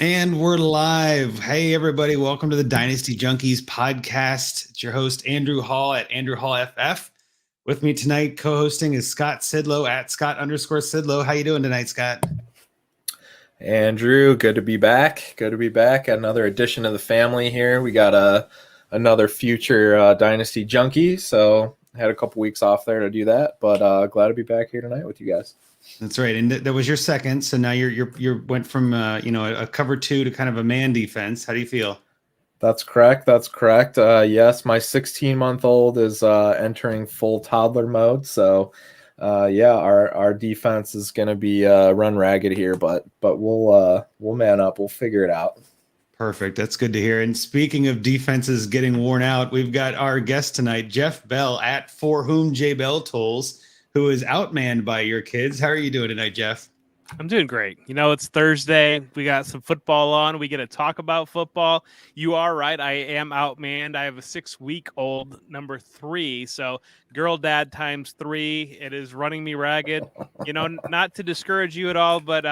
And we're live. Hey, everybody. Welcome to the Dynasty Junkies podcast. It's your host, Andrew Hall at Andrew Hall FF. With me tonight, co-hosting is Scott Sidlow at Scott_Sidlow. How you doing tonight, Scott? Andrew, good to be back. Good to be back. Another addition to the family here. We got another future Dynasty Junkie, so had a couple weeks off there to do that, but glad to be back here tonight with you guys. That's right, and that was your second. So now you went from a cover two to kind of a man defense. How do you feel? That's correct. Yes, my 16-month-old is entering full toddler mode. So, our defense is going to be run ragged here, but we'll man up. We'll figure it out. Perfect. That's good to hear. And speaking of defenses getting worn out, we've got our guest tonight, Jeff Bell at For Whom J Bell Tolls, who is outmanned by your kids. How are you doing tonight, Jeff? I'm doing great. You know, it's Thursday. We got some football on. We get to talk about football. You are right. I am outmanned. I have a 6-week-old number 3. So girl dad times 3. It is running me ragged. You know, not to discourage you at all, but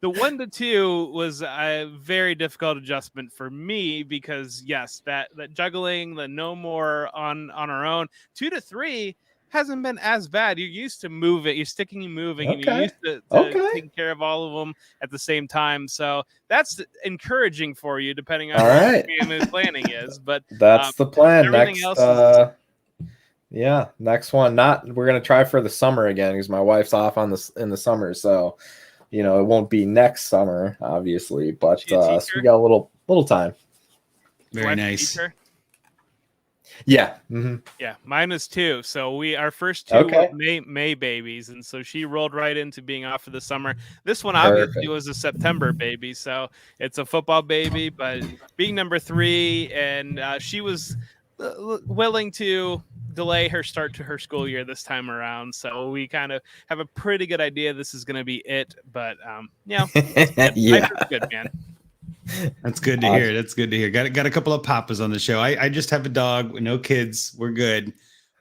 the 1 to 2 was a very difficult adjustment for me because, yes, that juggling, the no more on our own. 2 to 3 hasn't been as bad. You're used to moving, you're sticking and moving, and you're used to taking care of all of them at the same time. So that's encouraging for you, depending on what your family planning is. But that's the plan. Everything next, else next one. We're gonna try for the summer again because my wife's off in the summer, so it won't be next summer, obviously. But so we got a little time. Very nice. Yeah. Mm-hmm. Yeah, mine is 2. So our first 2 were May babies, and so she rolled right into being off for the summer. This one obviously was a September baby, so it's a football baby. But being number 3, and she was willing to delay her start to her school year this time around, so we kind of have a pretty good idea this is going to be it. But yeah, good, man. That's good to hear. That's good to hear. Got a couple of papas on the show. I just have a dog with no kids. We're good.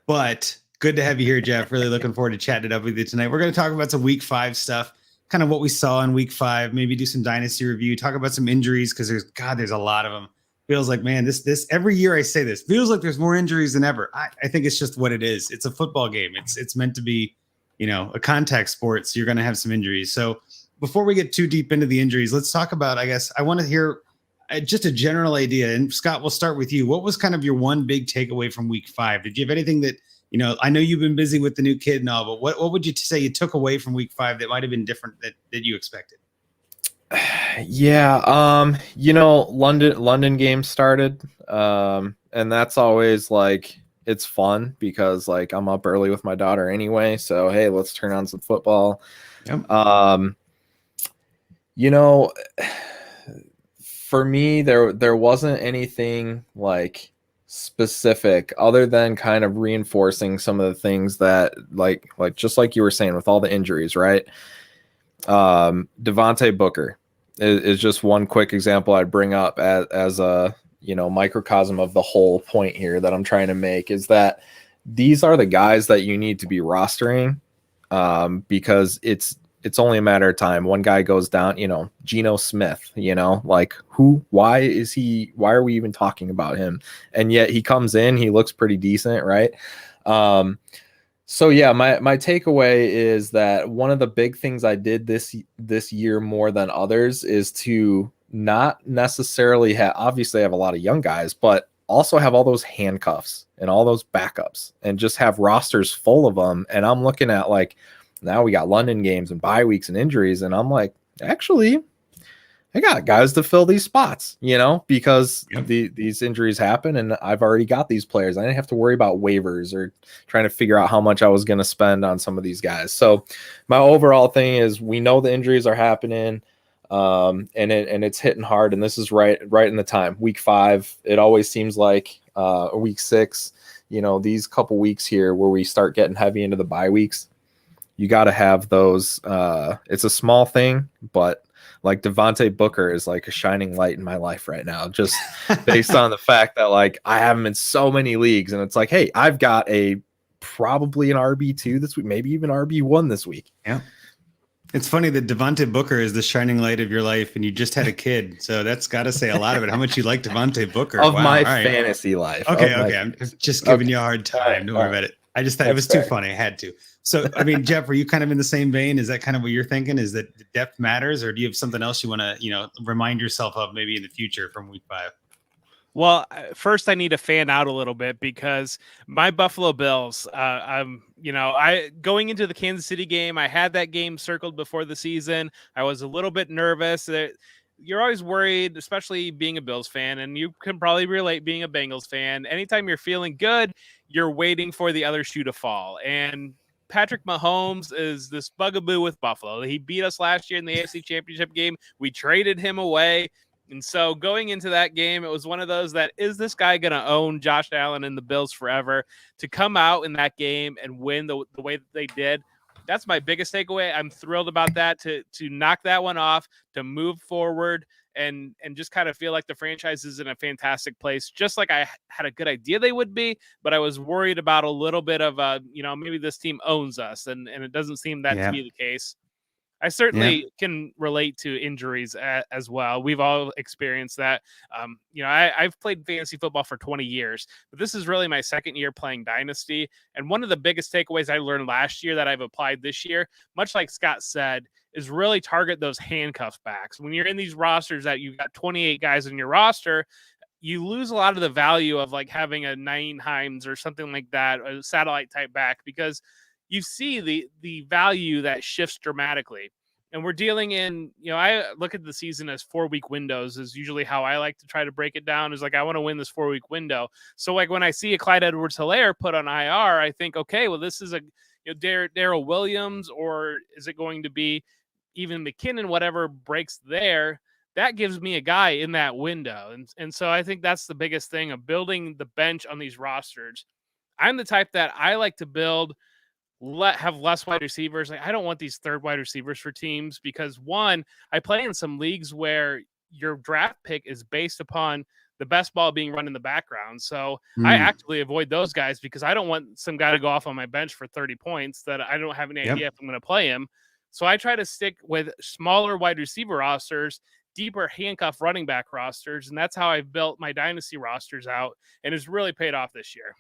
But good to have you here, Jeff. Really looking forward to chatting it up with you tonight. We're going to talk about some week 5 stuff, kind of what we saw in week 5, maybe do some dynasty review, talk about some injuries because there's a lot of them. Feels like, man, this every year I say this, feels like there's more injuries than ever. I think it's just what it is. It's a football game. It's meant to be, a contact sport. So you're going to have some injuries. So before we get too deep into the injuries, let's talk about, I want to hear just a general idea. And Scott, we'll start with you. What was kind of your one big takeaway from week 5? Did you have anything that, I know you've been busy with the new kid and all, but what would you say you took away from week 5 that might've been different that you expected? Yeah. London game started. And that's always it's fun because I'm up early with my daughter anyway. So, hey, let's turn on some football. Yep. For me, there wasn't anything specific other than kind of reinforcing some of the things that just like you were saying with all the injuries, right? Devontae Booker is just one quick example I'd bring up as a microcosm of the whole point here that I'm trying to make is that these are the guys that you need to be rostering because it's only a matter of time. One guy goes down, Geno Smith, why are we even talking about him? And yet he comes in, he looks pretty decent, right? So yeah, my takeaway is that one of the big things I did this year more than others is to not necessarily obviously have a lot of young guys, but also have all those handcuffs and all those backups and just have rosters full of them. And I'm looking at now we got London games and bye weeks and injuries. And I'm like, actually, I got guys to fill these spots, because these injuries happen and I've already got these players. I didn't have to worry about waivers or trying to figure out how much I was going to spend on some of these guys. So my overall thing is we know the injuries are happening and it's hitting hard. And this is right in the time. Week 5, it always seems like week 6, these couple weeks here where we start getting heavy into the bye weeks. You got to have those. It's a small thing, but Devontae Booker is a shining light in my life right now, just based on the fact that I have him in so many leagues. And it's hey, I've got probably an RB2 this week, maybe even RB1 this week. Yeah. It's funny that Devontae Booker is the shining light of your life, and you just had a kid, so that's got to say a lot of it. How much you like Devontae Booker Of wow, my all right. fantasy life. Okay, I'm just giving you a hard time. Don't worry about it. I just thought it was too funny. I had to. So, I mean, Jeff, are you kind of in the same vein? Is that kind of what you're thinking? Is that depth matters, or do you have something else you want to, remind yourself of maybe in the future from week 5? Well, first I need to fan out a little bit because my Buffalo Bills, I going into the Kansas City game, I had that game circled before the season. I was a little bit nervous. You're always worried, especially being a Bills fan, and you can probably relate being a Bengals fan. Anytime you're feeling good, you're waiting for the other shoe to fall. And Patrick Mahomes is this bugaboo with Buffalo. He beat us last year in the AFC Championship game. We traded him away. And so going into that game, it was one of those that, is this guy going to own Josh Allen and the Bills forever? To come out in that game and win the way that they did, that's my biggest takeaway. I'm thrilled about that, to knock that one off, to move forward and just kind of feel like the franchise is in a fantastic place, just like I had a good idea they would be, but I was worried about a little bit of, maybe this team owns us, and it doesn't seem that to be the case. I certainly can relate to injuries as well. We've all experienced that. I've played fantasy football for 20 years, but this is really my second year playing Dynasty. And one of the biggest takeaways I learned last year that I've applied this year, much like Scott said, is really target those handcuff backs. When you're in these rosters that you've got 28 guys in your roster, you lose a lot of the value of like having a Naeem Hines or something like that, a satellite type back, because you see the value that shifts dramatically. And we're dealing in, I look at the season as 4-week windows is usually how I like to try to break it down, is like, I want to win this 4-week window. So like when I see a Clyde Edwards-Helaire put on IR, I think, okay, well, this is a Darrell Williams, or is it going to be even McKinnon, whatever breaks there? That gives me a guy in that window. And so I think that's the biggest thing of building the bench on these rosters. I'm the type that I like to build, have less wide receivers. Like, I don't want these third wide receivers for teams because, one, I play in some leagues where your draft pick is based upon the best ball being run in the background. So I actively avoid those guys because I don't want some guy to go off on my bench for 30 points that I don't have any idea if I'm going to play him. So I try to stick with smaller wide receiver rosters, deeper handcuff running back rosters. And that's how I've built my dynasty rosters out, and it's really paid off this year.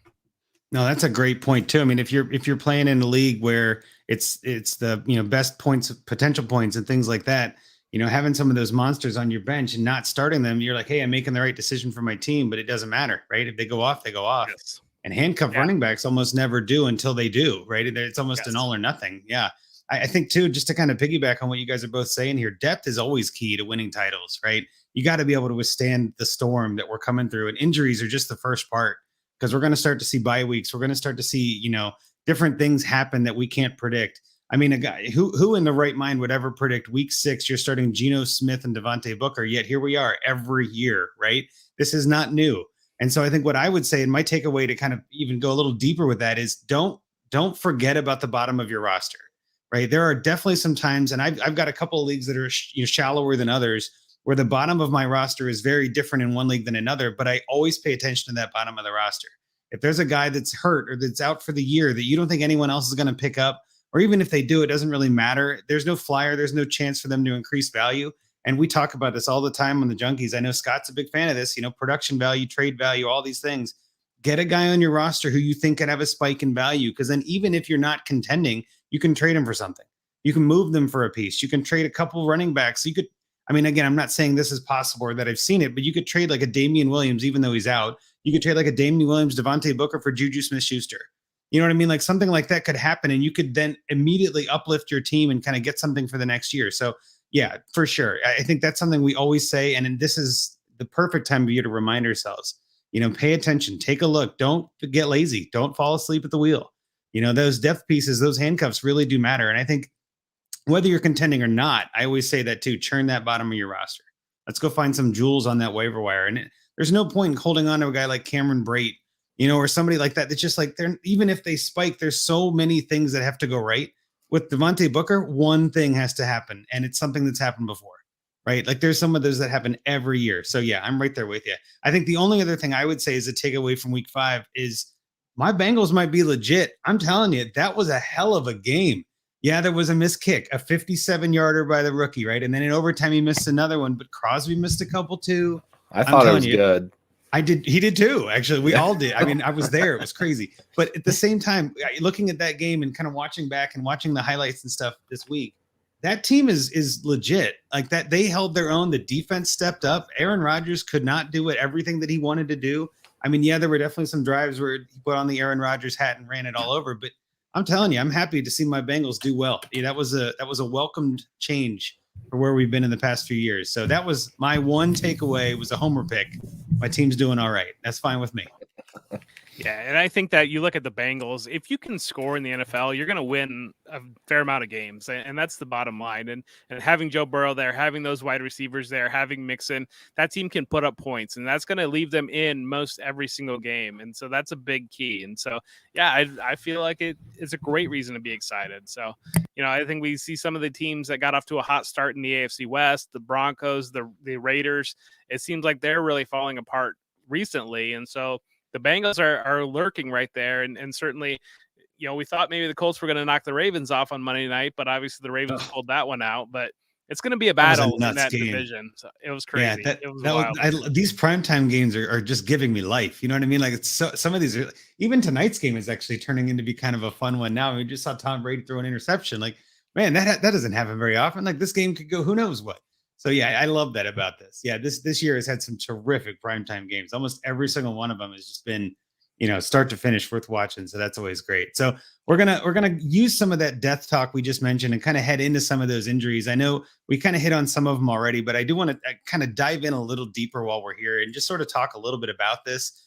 No, that's a great point too. I mean, if you're playing in a league where it's the best points, potential points, and things like that, having some of those monsters on your bench and not starting them, you're like, hey, I'm making the right decision for my team, but it doesn't matter, right? If they go off, they go off. Yes. And handcuff running backs almost never do until they do, right? It's almost an all or nothing. Yeah. I think too, just to kind of piggyback on what you guys are both saying here, depth is always key to winning titles, right? You got to be able to withstand the storm that we're coming through, and injuries are just the first part. Because we're going to start to see bye weeks. We're going to start to see, different things happen that we can't predict. I mean, a guy who in the right mind would ever predict week 6, you're starting Geno Smith and Devontae Booker, yet here we are every year, right? This is not new. And so I think what I would say, and my takeaway to kind of even go a little deeper with that, is don't forget about the bottom of your roster, right? There are definitely some times, and I've got a couple of leagues that are shallower than others, where the bottom of my roster is very different in one league than another, but I always pay attention to that bottom of the roster. If there's a guy that's hurt or that's out for the year that you don't think anyone else is going to pick up, or even if they do, it doesn't really matter. There's no flyer. There's no chance for them to increase value. And we talk about this all the time on the Junkies. I know Scott's a big fan of this, production value, trade value, all these things. Get a guy on your roster who you think could have a spike in value, because then even if you're not contending, you can trade him for something. You can move them for a piece. You can trade a couple running backs. You could, again, I'm not saying this is possible or that I've seen it, but you could trade like a Damian Williams, even though he's out. You could trade like a Damian Williams, Devontae Booker for Juju Smith-Schuster. You know what I mean? Like something like that could happen, and you could then immediately uplift your team and kind of get something for the next year. So yeah, for sure. I think that's something we always say. And this is the perfect time of year to remind ourselves, pay attention, take a look. Don't get lazy. Don't fall asleep at the wheel. Those depth pieces, those handcuffs really do matter. And I think whether you're contending or not, I always say that too, churn that bottom of your roster. Let's go find some jewels on that waiver wire. And there's no point in holding on to a guy like Cameron Brate, or somebody like that. That's just like, even if they spike, there's so many things that have to go right. With Devontae Booker, one thing has to happen, and it's something that's happened before, right? Like there's some of those that happen every year. So yeah, I'm right there with you. I think the only other thing I would say is a takeaway from week 5 is my Bengals might be legit. I'm telling you, that was a hell of a game. Yeah, there was a missed kick, a 57-yarder by the rookie, right? And then in overtime, he missed another one, but Crosby missed a couple too. I thought it was you, good. He did too. Actually, we all did. I mean, I was there. It was crazy. But at the same time, looking at that game and kind of watching back and watching the highlights and stuff this week, that team is legit. Like that, they held their own. The defense stepped up. Aaron Rodgers could not do everything that he wanted to do. I mean, yeah, there were definitely some drives where he put on the Aaron Rodgers hat and ran it all over, but I'm telling you, I'm happy to see my Bengals do well. Yeah, that was a welcomed change for where we've been in the past few years. So that was my one takeaway, was a homer pick. My team's doing all right. That's fine with me. Yeah, and I think that you look at the Bengals, if you can score in the NFL, you're going to win a fair amount of games, and that's the bottom line. And having Joe Burrow there, having those wide receivers there, having Mixon, that team can put up points, and that's going to leave them in most every single game. And so that's a big key. And so, yeah, I feel like it's a great reason to be excited. So, I think we see some of the teams that got off to a hot start in the AFC West, the Broncos, the Raiders. It seems like they're really falling apart recently. And so the Bengals are lurking right there. And certainly, we thought maybe the Colts were going to knock the Ravens off on Monday night, but obviously the Ravens pulled that one out. But it's going to be a battle in that division. So it was crazy. Yeah, it was wild. These primetime games are just giving me life. You know what I mean? Like, it's some of these are, even tonight's game is actually turning into be kind of a fun one now. We just saw Tom Brady throw an interception. Like, man, that doesn't happen very often. Like, this game could go who knows what. So yeah, I love that about this. Yeah, this year has had some terrific primetime games. Almost every single one of them has just been, start to finish worth watching. So that's always great. So we're gonna use some of that death talk we just mentioned and kind of head into some of those injuries. I know we kind of hit on some of them already, but I do want to kind of dive in a little deeper while we're here and just sort of talk a little bit about this.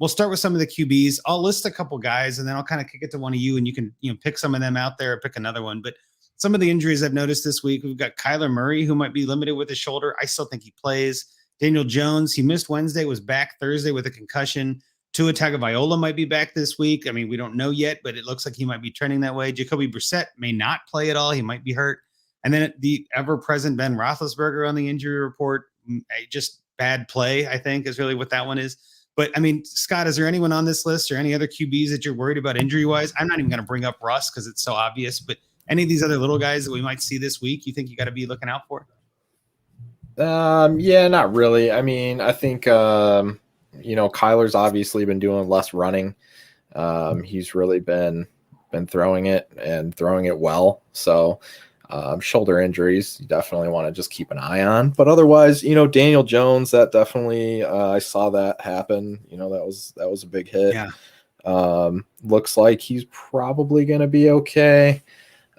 We'll start with some of the QBs. I'll list a couple guys and then I'll kind of kick it to one of you, and you can pick some of them out there or pick another one. But some of the injuries I've noticed this week, we've got Kyler Murray, who might be limited with his shoulder. I still think he plays. Daniel Jones, he missed Wednesday, was back Thursday with a concussion. Tua Tagovailoa might be back this week. I mean, we don't know yet, but it looks like he might be trending that way. Jacoby Brissett may not play at all. He might be hurt. And then the ever-present Ben Roethlisberger on the injury report, just bad play, I think, is really what that one is. But, I mean, Scott, is there anyone on this list or any other QBs that you're worried about injury-wise? I'm not even going to bring up Russ because it's so obvious, but any of these other little guys that we might see this week, you think you got to be looking out for? Yeah, not really. I mean, I think, Kyler's obviously been doing less running. He's really been throwing it and throwing it well. So shoulder injuries, you definitely want to just keep an eye on. But otherwise, Daniel Jones, that definitely, I saw that happen. That was a big hit. Yeah. Looks like he's probably going to be okay.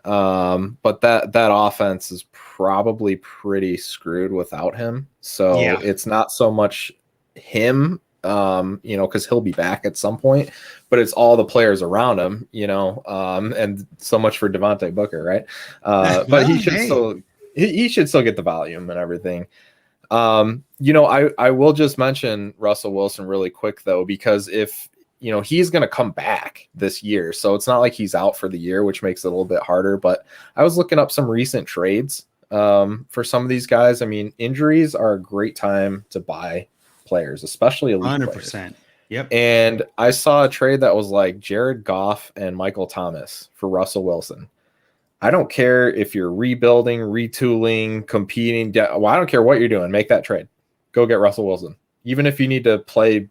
But that offense is probably pretty screwed without him. So yeah, it's not so much him, because he'll be back at some point, but it's all the players around him, and so much for Devontae Booker, right? But he should still get the volume and everything. I will just mention Russell Wilson really quick though, because if he's going to come back this year. So it's not like he's out for the year, which makes it a little bit harder. But I was looking up some recent trades for some of these guys. I mean, injuries are a great time to buy players, especially elite 100%. Players. Yep. And I saw a trade that was like Jared Goff and Michael Thomas for Russell Wilson. I don't care if you're rebuilding, retooling, competing. Well, I don't care what you're doing. Make that trade. Go get Russell Wilson. Even if you need to play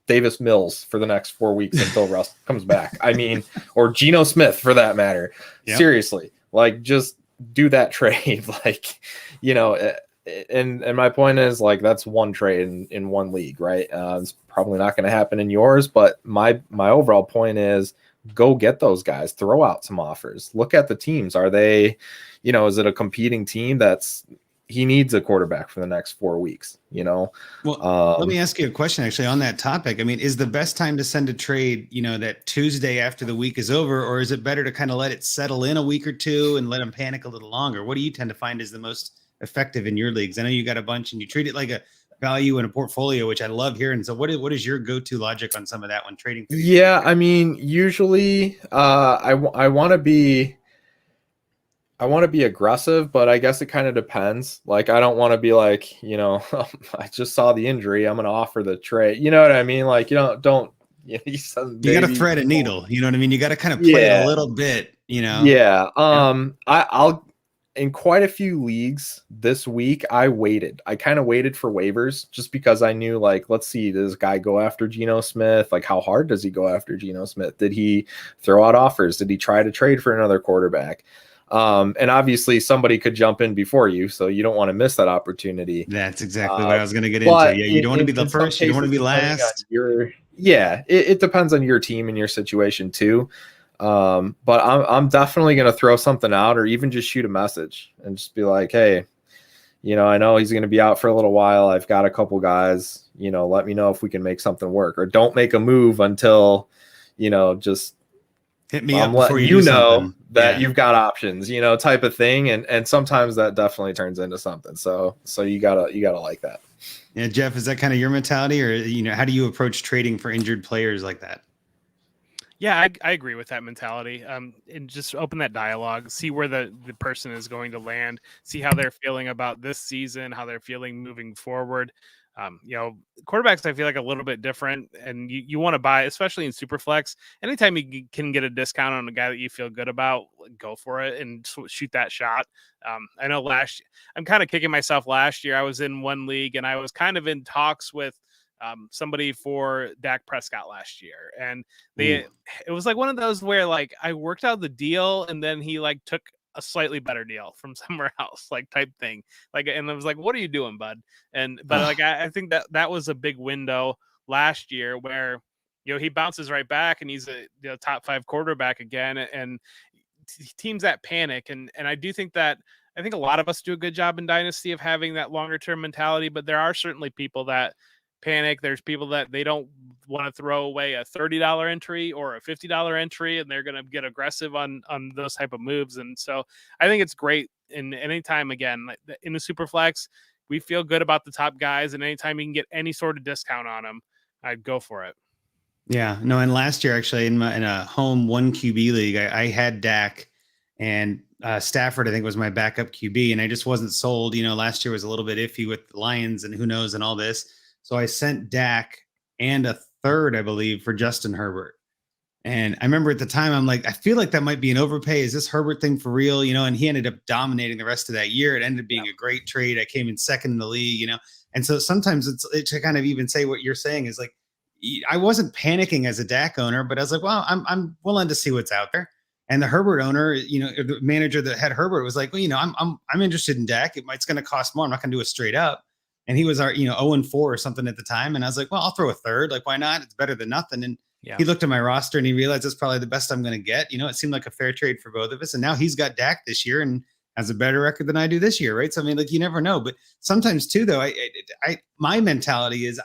Davis Mills for the next 4 weeks until Russ comes back. I mean, or Geno Smith for that matter. Yep. Seriously, like just do that trade. Like, and my point is like, that's one trade in one league, right? It's probably not going to happen in yours, but my overall point is go get those guys, throw out some offers, look at the teams. Are they, is it a competing team he needs a quarterback for the next 4 weeks, Well, let me ask you a question actually on that topic. I mean, is the best time to send a trade, that Tuesday after the week is over, or is it better to kind of let it settle in a week or two and let them panic a little longer? What do you tend to find is the most effective in your leagues? I know you got a bunch and you treat it like a value in a portfolio, which I love hearing. So what is your go-to logic on some of that when trading? Yeah. I mean, usually I want to be aggressive, but I guess it kind of depends. Like, I don't want to be like, I just saw the injury, I'm going to offer the trade. You know what I mean? Like, don't You know, You got to thread a needle. You know what I mean? You got to kind of play it a little bit, you know? Yeah. I'll in quite a few leagues this week, I kind of waited for waivers just because I knew, like, let's see, does this guy go after Geno Smith? Like, how hard does he go after Geno Smith? Did he throw out offers? Did he try to trade for another quarterback? And obviously somebody could jump in before you, so you don't want to miss that opportunity. That's exactly what I was going to get into. Yeah, you don't want to be the first, you don't want to be last. It depends on your team and your situation too. But I'm definitely going to throw something out, or even just shoot a message and just be like, hey, you know, I know he's going to be out for a little while. I've got a couple guys, you know, let me know if we can make something work, or don't make a move until, you know, just hit me up before you know that you've got options, you know, type of thing. And sometimes that definitely turns into something. So you gotta like that. Yeah. Jeff, is that kind of your mentality, or, you know, how do you approach trading for injured players like that? Yeah, I agree with that mentality. And just open that dialogue, see where the person is going to land, see how they're feeling about this season, how they're feeling moving forward. You know, quarterbacks, I feel like a little bit different, and you want to buy, especially in Superflex. Anytime you can get a discount on a guy that you feel good about, go for it and shoot that shot. I know I'm kind of kicking myself. Last year, I was in one league and I was kind of in talks with somebody for Dak Prescott last year, and it was like one of those where, like, I worked out the deal and then he, like, took a slightly better deal from somewhere else, like, type thing. Like, and I was like, what are you doing, bud? But like, I think that was a big window last year where, you know, he bounces right back and he's a top 5 quarterback again, and teams that panic. And I do think that, I think a lot of us do a good job in Dynasty of having that longer term mentality, but there are certainly people that panic. There's people that they don't want to throw away a $30 entry or a $50 entry, and they're going to get aggressive on those type of moves. And so I think it's great. And anytime, again, in the Superflex, we feel good about the top guys, and anytime you can get any sort of discount on them, I'd go for it. Yeah, no. And last year, actually, in a home 1 QB league, I had Dak, and Stafford, I think, was my backup QB, and I just wasn't sold. You know, last year was a little bit iffy with the Lions and who knows and all this. So I sent Dak and a third, I believe, for Justin Herbert. And I remember at the time, I'm like, I feel like that might be an overpay. Is this Herbert thing for real? You know, and he ended up dominating the rest of that year. It ended up being a great trade. I came in second in the league, you know. And so sometimes it's to kind of even say what you're saying is, like, I wasn't panicking as a Dak owner, but I was like, well, I'm willing to see what's out there. And the Herbert owner, you know, the manager that had Herbert was like, well, you know, I'm interested in Dak. It's going to cost more. I'm not going to do it straight up. And he was our, you know, 0-4 or something at the time. And I was like, well, I'll throw a third. Like, why not? It's better than nothing. And he looked at my roster and he realized it's probably the best I'm going to get. You know, it seemed like a fair trade for both of us. And now he's got Dak this year and has a better record than I do this year, right? So, I mean, like, you never know. But sometimes too, though, my mentality is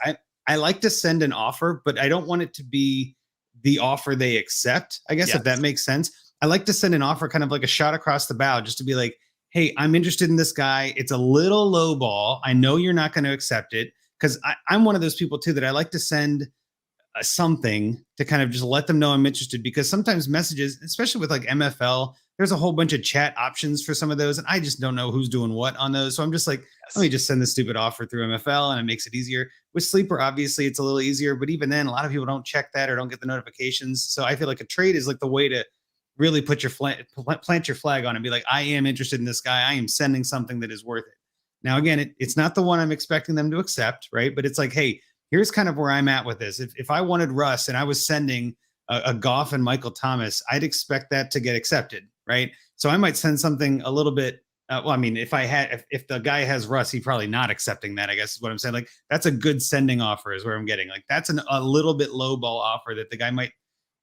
I like to send an offer, but I don't want it to be the offer they accept, I guess, if that makes sense. I like to send an offer kind of like a shot across the bow, just to be like, hey, I'm interested in this guy. It's a little low ball. I know you're not going to accept it, because I'm one of those people too that I like to send something to kind of just let them know I'm interested, because sometimes messages, especially with like MFL, there's a whole bunch of chat options for some of those, and I just don't know who's doing what on those. So I'm just like, let me just send the stupid offer through MFL, and it makes it easier. With Sleeper, obviously, it's a little easier, but even then, a lot of people don't check that or don't get the notifications. So I feel like a trade is like the way to really put your plant your flag on and be like, I am interested in this guy. I am sending something that is worth it. Now, again, it's not the one I'm expecting them to accept, right? But it's like, hey, here's kind of where I'm at with this. If I wanted Russ and I was sending a Goff and Michael Thomas, I'd expect that to get accepted, right? So I might send something a little bit. Well, I mean, if the guy has Russ, he's probably not accepting that, I guess is what I'm saying. Like, that's a good sending offer is where I'm getting. Like, that's a little bit low ball offer that the guy might,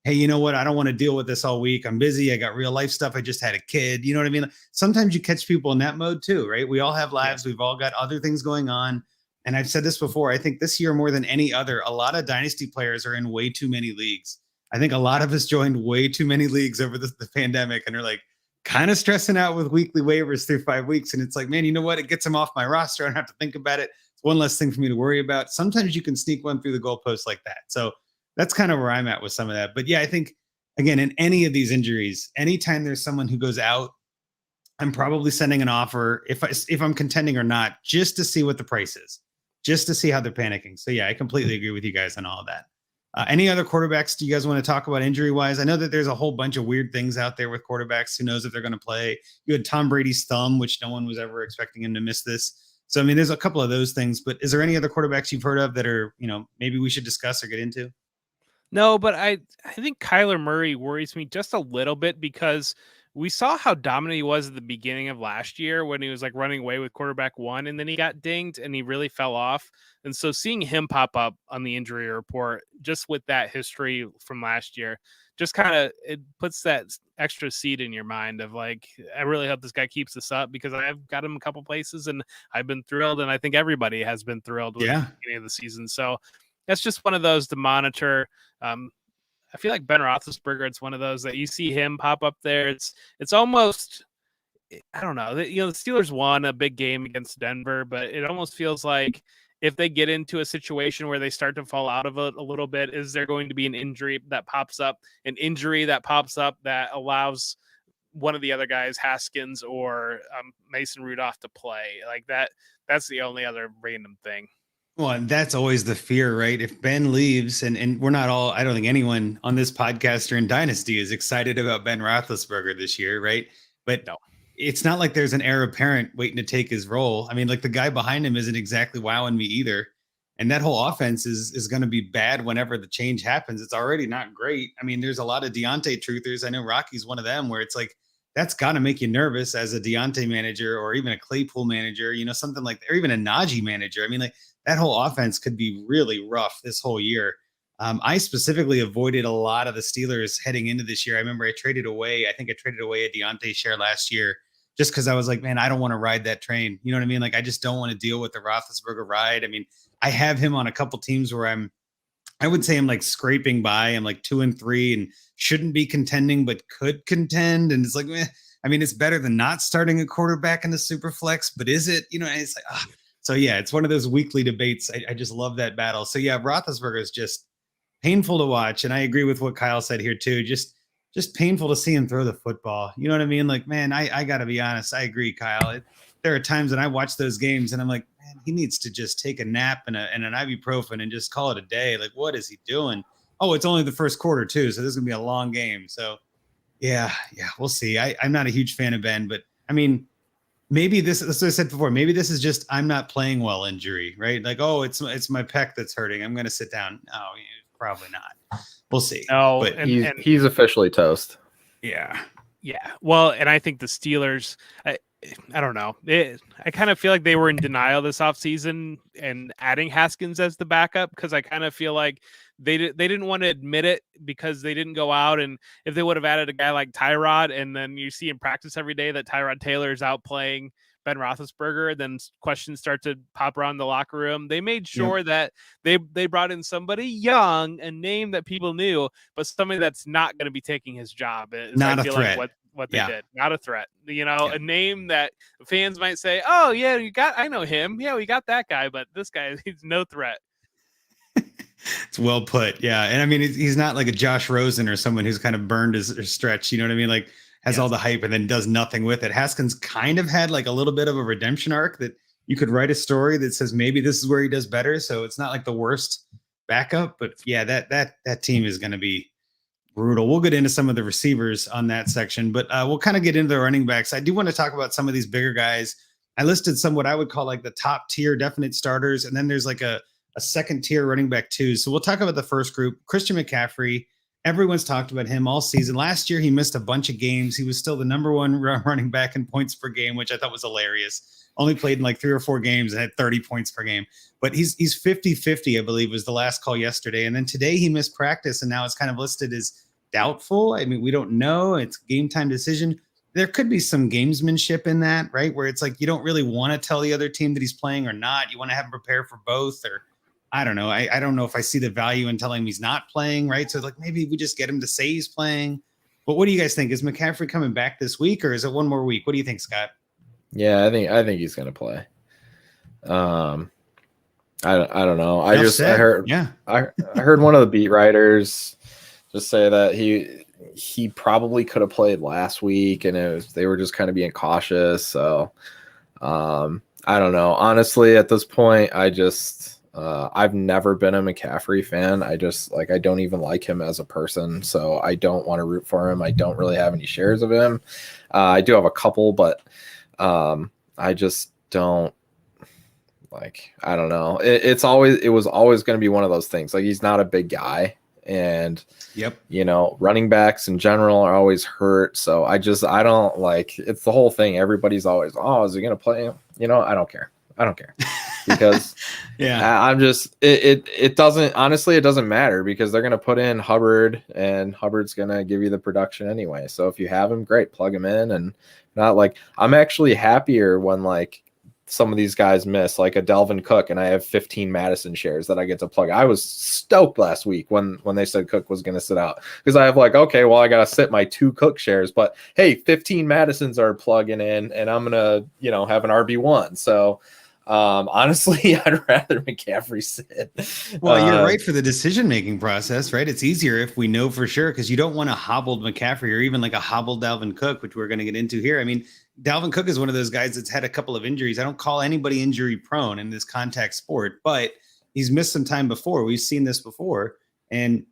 hey, you know what? I don't want to deal with this all week. I'm busy. I got real life stuff. I just had a kid. You know what I mean? Sometimes you catch people in that mode too, right? We all have lives. We've all got other things going on. And I've said this before. I think this year more than any other, a lot of Dynasty players are in way too many leagues. I think a lot of us joined way too many leagues over the pandemic and are like kind of stressing out with weekly waivers through 5 weeks. And it's like, man, you know what? It gets them off my roster. I don't have to think about it. It's one less thing for me to worry about. Sometimes you can sneak one through the goalpost like that. So that's kind of where I'm at with some of that. But yeah, I think, again, in any of these injuries, anytime there's someone who goes out, I'm probably sending an offer, if I'm contending or not, just to see what the price is, just to see how they're panicking. So yeah, I completely agree with you guys on all of that. Any other quarterbacks do you guys want to talk about injury wise? I know that there's a whole bunch of weird things out there with quarterbacks. Who knows if they're going to play? You had Tom Brady's thumb, which no one was ever expecting him to miss this. So, I mean, there's a couple of those things, but is there any other quarterbacks you've heard of that are, maybe we should discuss or get into? No, but I think Kyler Murray worries me just a little bit because we saw how dominant he was at the beginning of last year when he was like running away with quarterback one, and then he got dinged and he really fell off. And so seeing him pop up on the injury report, just with that history from last year, just kind of, it puts that extra seed in your mind of like, I really hope this guy keeps this up because I've got him a couple places and I've been thrilled. And I think everybody has been thrilled with the beginning of the season. So that's just one of those to monitor. I feel like Ben Roethlisberger, it's one of those that you see him pop up there. It's almost, I don't know, the Steelers won a big game against Denver, but it almost feels like if they get into a situation where they start to fall out of it a little bit, is there going to be an injury that pops up that allows one of the other guys, Haskins or Mason Rudolph, to play like that? That's the only other random thing. Well, and that's always the fear, right? If Ben leaves, and we're not all, I don't think anyone on this podcast or in Dynasty is excited about Ben Roethlisberger this year, right? But no, it's not like there's an heir apparent waiting to take his role. I mean, like the guy behind him isn't exactly wowing me either. And that whole offense is going to be bad whenever the change happens. It's already not great. I mean, there's a lot of Deontay truthers. I know Rocky's one of them where it's like, that's got to make you nervous as a Deontay manager or even a Claypool manager, something like that, or even a Najee manager. I mean, like, that whole offense could be really rough this whole year. I specifically avoided a lot of the Steelers heading into this year. I remember I traded away a Deontay share last year just because I was like, man, I don't want to ride that train. You know what I mean? Like, I just don't want to deal with the Roethlisberger ride. I mean, I have him on a couple teams where I would say I'm like scraping by. I'm like 2-3 and shouldn't be contending, but could contend. And it's like, I mean, it's better than not starting a quarterback in the super flex, but is it? And it's like, So, yeah, it's one of those weekly debates. I just love that battle. So, yeah, Roethlisberger is just painful to watch. And I agree with what Kyle said here, too. Just painful to see him throw the football. You know what I mean? Like, man, I got to be honest. I agree, Kyle. There are times when I watch those games and I'm like, man, he needs to just take a nap and an ibuprofen and just call it a day. Like, what is he doing? Oh, it's only the first quarter, too. So this is going to be a long game. So, yeah, we'll see. I'm not a huge fan of Ben, but, I mean, maybe this, as I said before, maybe this is just I'm not playing well injury, right? Like, oh, it's my pec that's hurting. I'm going to sit down. No, probably not. We'll see. No, but he's officially toast. Yeah. Well, and I think the Steelers, I don't know. I kind of feel like they were in denial this offseason and adding Haskins as the backup because I kind of feel like they didn't want to admit it because they didn't go out. And if they would have added a guy like Tyrod and then you see in practice every day that Tyrod Taylor is out playing Ben Roethlisberger, then questions start to pop around the locker room. They made sure that they brought in somebody young, a name that people knew, but somebody that's not going to be taking his job. Not a threat. Like what they did. Not a threat. A name that fans might say, oh, yeah, I know him. Yeah, we got that guy, but this guy, he's no threat. It's well put. Yeah. And I mean, he's not like a Josh Rosen or someone who's kind of burned his stretch. You know what I mean? Like has all the hype and then does nothing with it. Haskins kind of had like a little bit of a redemption arc that you could write a story that says maybe this is where he does better. So it's not like the worst backup, but yeah, that team is going to be brutal. We'll get into some of the receivers on that section, but we'll kind of get into the running backs. I do want to talk about some of these bigger guys. I listed some what I would call like the top tier definite starters. And then there's like a second tier running back too. So we'll talk about the first group. Christian McCaffrey. Everyone's talked about him all season. Last year, he missed a bunch of games. He was still the number one running back in points per game, which I thought was hilarious. Only played in like 3 or 4 games and had 30 points per game. But he's 50-50, I believe, was the last call yesterday. And then today he missed practice, and now it's kind of listed as doubtful. I mean, we don't know. It's game time decision. There could be some gamesmanship in that, right? Where it's like you don't really want to tell the other team that he's playing or not. You want to have him prepare for both, or I don't know. I don't know if I see the value in telling him he's not playing, right? So like maybe we just get him to say he's playing. But what do you guys think? Is McCaffrey coming back this week, or is it one more week? What do you think, Scott? Yeah, I think he's going to play. I don't know. I heard one of the beat writers just say that he probably could have played last week, and they were just kind of being cautious. So I don't know. Honestly, at this point, I just I've never been a McCaffrey fan. I just I don't even like him as a person, so I don't want to root for him. I don't really have any shares of him. I do have a couple, but I just don't I don't know. It was always going to be one of those things. He's not a big guy, and yep, running backs in general are always hurt. So I don't it's the whole thing. Everybody's always, oh, is he going to play him? I don't care. Because yeah, I'm just it doesn't, honestly, it doesn't matter, because they're going to put in Hubbard, and Hubbard's going to give you the production anyway. So if you have him, great, plug him in. And not I'm actually happier when some of these guys miss, like a Delvin Cook, and I have 15 Madison shares that I get to plug. I was stoked last week when they said Cook was going to sit out, because I have okay, well, I got to sit my 2 Cook shares, but hey, 15 Madisons are plugging in, and I'm going to, have an RB1. So honestly, I'd rather McCaffrey sit. Well, you're right for the decision-making process, right? It's easier if we know for sure, because you don't want a hobbled McCaffrey or even a hobbled Dalvin Cook, which we're going to get into here. I mean, Dalvin Cook is one of those guys that's had a couple of injuries. I don't call anybody injury prone in this contact sport, but he's missed some time before. We've seen this before. And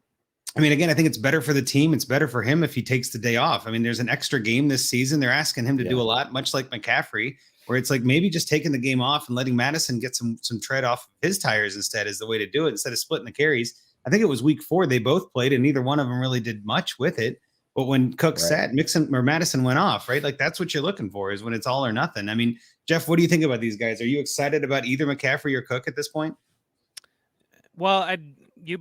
I mean, again, I think it's better for the team. It's better for him if he takes the day off. I mean, there's an extra game this season. They're asking him to do a lot, much like McCaffrey, where it's maybe just taking the game off and letting Madison get some tread off his tires instead is the way to do it, instead of splitting the carries. I think it was week 4 they both played, and neither one of them really did much with it. But when Cook sat, Madison went off, right? That's what you're looking for, is when it's all or nothing. I mean, Jeff, what do you think about these guys? Are you excited about either McCaffrey or Cook at this point? Well, you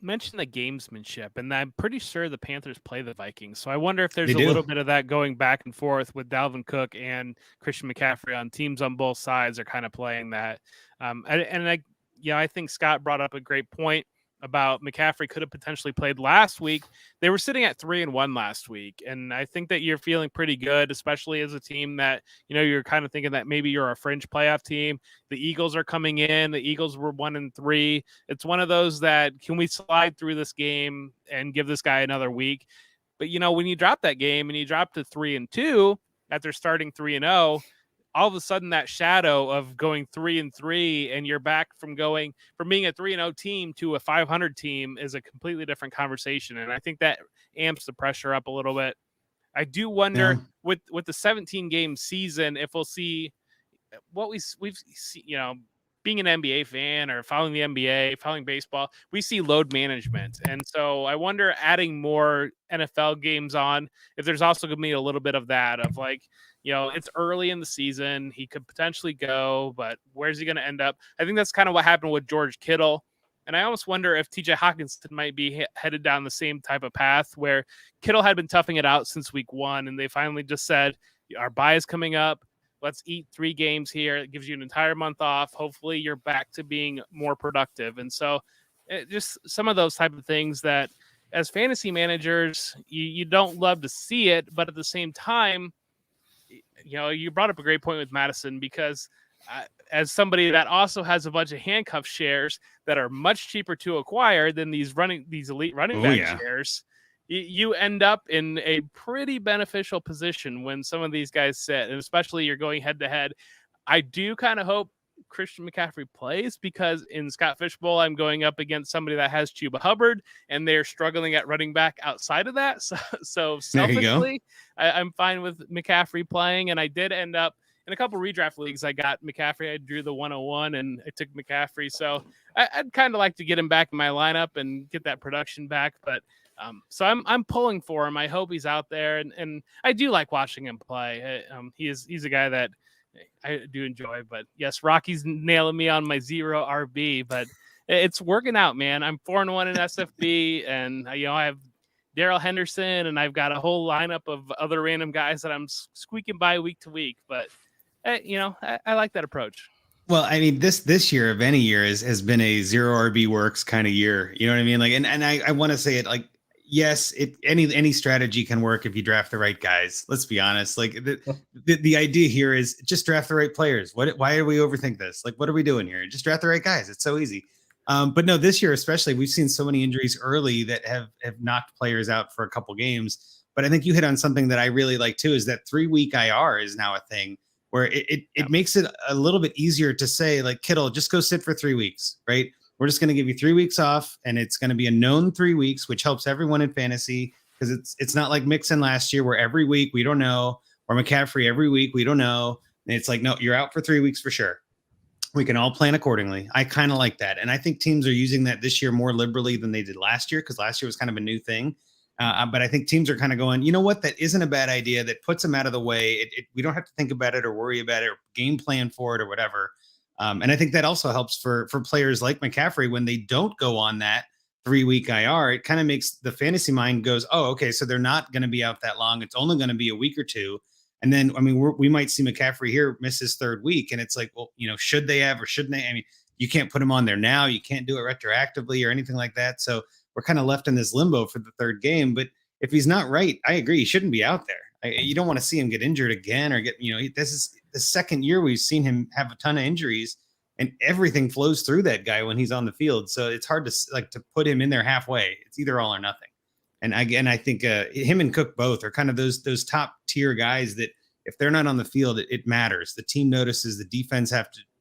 mentioned the gamesmanship, and I'm pretty sure the Panthers play the Vikings. So I wonder if there's a little bit of that going back and forth with Dalvin Cook and Christian McCaffrey on teams on both sides are kind of playing that. I think Scott brought up a great point about McCaffrey could have potentially played last week. They were sitting at 3-1 last week. And I think that you're feeling pretty good, especially as a team that, you're kind of thinking that maybe you're a fringe playoff team. The Eagles are coming in. The Eagles were 1-3. It's one of those that, can we slide through this game and give this guy another week? But, when you drop that game and you drop to 3-2 after starting 3-0, all of a sudden that shadow of going 3-3 and you're back from being a 3-0 team to a 500 team is a completely different conversation. And I think that amps the pressure up a little bit. I do wonder with the 17 game season, if we'll see what we've seen, being an NBA fan or following the NBA, following baseball, we see load management. And so I wonder, adding more NFL games on, if there's also going to be a little bit of that of it's early in the season. He could potentially go, but where's he going to end up? I think that's kind of what happened with George Kittle. And I almost wonder if TJ Hawkinson might be headed down the same type of path, where Kittle had been toughing it out since week 1. And they finally just said, our bye is coming up. Let's eat 3 games here. It gives you an entire month off. Hopefully you're back to being more productive. And so just some of those type of things that as fantasy managers, you don't love to see it, but at the same time, you brought up a great point with Madison, because as somebody that also has a bunch of handcuff shares that are much cheaper to acquire than these elite running back shares, you end up in a pretty beneficial position when some of these guys sit, and especially you're going head to head. I do kind of hope Christian McCaffrey plays, because in Scott Fishbowl, I'm going up against somebody that has Chuba Hubbard, and they're struggling at running back outside of that. So selfishly, I'm fine with McCaffrey playing. And I did end up in a couple redraft leagues. I got McCaffrey. I drew the 101 and I took McCaffrey. So I'd kind of like to get him back in my lineup and get that production back. But so I'm pulling for him. I hope he's out there, and I do like watching him play. He's a guy that I do enjoy. But yes, Rocky's nailing me on my 0 RB, but it's working out, man. I'm 4-1 in SFB, and I have Darrell Henderson, and I've got a whole lineup of other random guys that I'm squeaking by week to week. But I like that approach. Well, I mean, this year of any year has been a 0 RB works kind of year. You know what I mean? And I want to say it yes, any strategy can work if you draft the right guys. Let's be honest. The idea here is just draft the right players. Why do we overthink this? What are we doing here? Just draft the right guys. It's so easy. But no, this year especially, we've seen so many injuries early that have knocked players out for a couple games. But I think you hit on something that I really like too, is that 3-week IR is now a thing. where it makes it a little bit easier to say, like, Kittle, just go sit for 3 weeks, right? We're just going to give you 3 weeks off, and it's going to be a known 3 weeks, which helps everyone in fantasy, because it's not like Mixon last year where every week we don't know, or McCaffrey every week we don't know. And it's like, no, you're out for 3 weeks for sure. We can all plan accordingly. I kind of like that. And I think teams are using that this year more liberally than they did last year, because last year was kind of a new thing. But I think teams are kind of going, you know what, that isn't a bad idea. That puts them out of the way. We don't have to think about it or worry about it or game plan for it or whatever. And I think that also helps for players like McCaffrey when they don't go on that 3 week IR. It kind of makes the fantasy mind goes, oh, okay, so they're not going to be out that long. It's only going to be a week or two. And then, I mean, we might see McCaffrey here miss his 3rd week. And it's like, well, should they have or shouldn't they? I mean, you can't put him on there now. You can't do it retroactively or anything like that. So we're kind of left in this limbo for the 3rd game. But if he's not right, I agree. He shouldn't be out there. You don't want to see him get injured again or get, this is the 2nd year we've seen him have a ton of injuries, and everything flows through that guy when he's on the field. So it's hard to put him in there halfway. It's either all or nothing. And again, I think him and Cook both are kind of those top tier guys that if they're not on the field, it matters. The team notices, the defense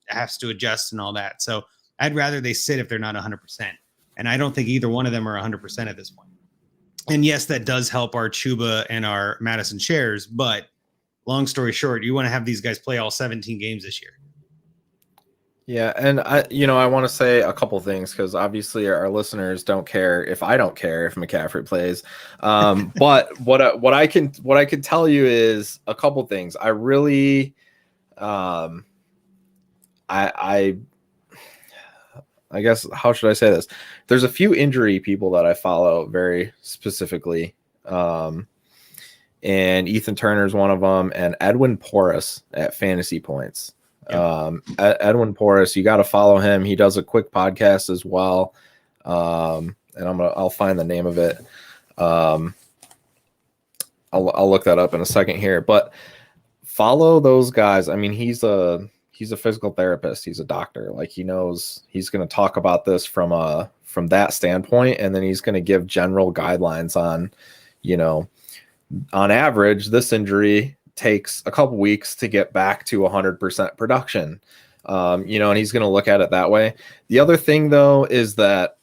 has to adjust and all that. So I'd rather they sit if they're not 100%. And I don't think either one of them are 100% at this point. And yes, that does help our Chuba and our Madison shares. But long story short, you want to have these guys play all 17 games this year. Yeah, and I want to say a couple things, because obviously our listeners don't care if I don't care if McCaffrey plays. But what I can tell you is a couple things. I really, I guess, how should I say this? There's a few injury people that I follow very specifically, and Ethan Turner's one of them, and Edwin Porras at Fantasy Points. Edwin Porras, you got to follow him. He does a quick podcast as well, and I'll find the name of it. I'll look that up in a second here, but follow those guys. I mean, he's a physical therapist. He's a doctor. Like, he knows, he's going to talk about this from that standpoint, and then he's going to give general guidelines on, on average, this injury takes a couple weeks to get back to 100% production. And he's going to look at it that way. The other thing, though, is that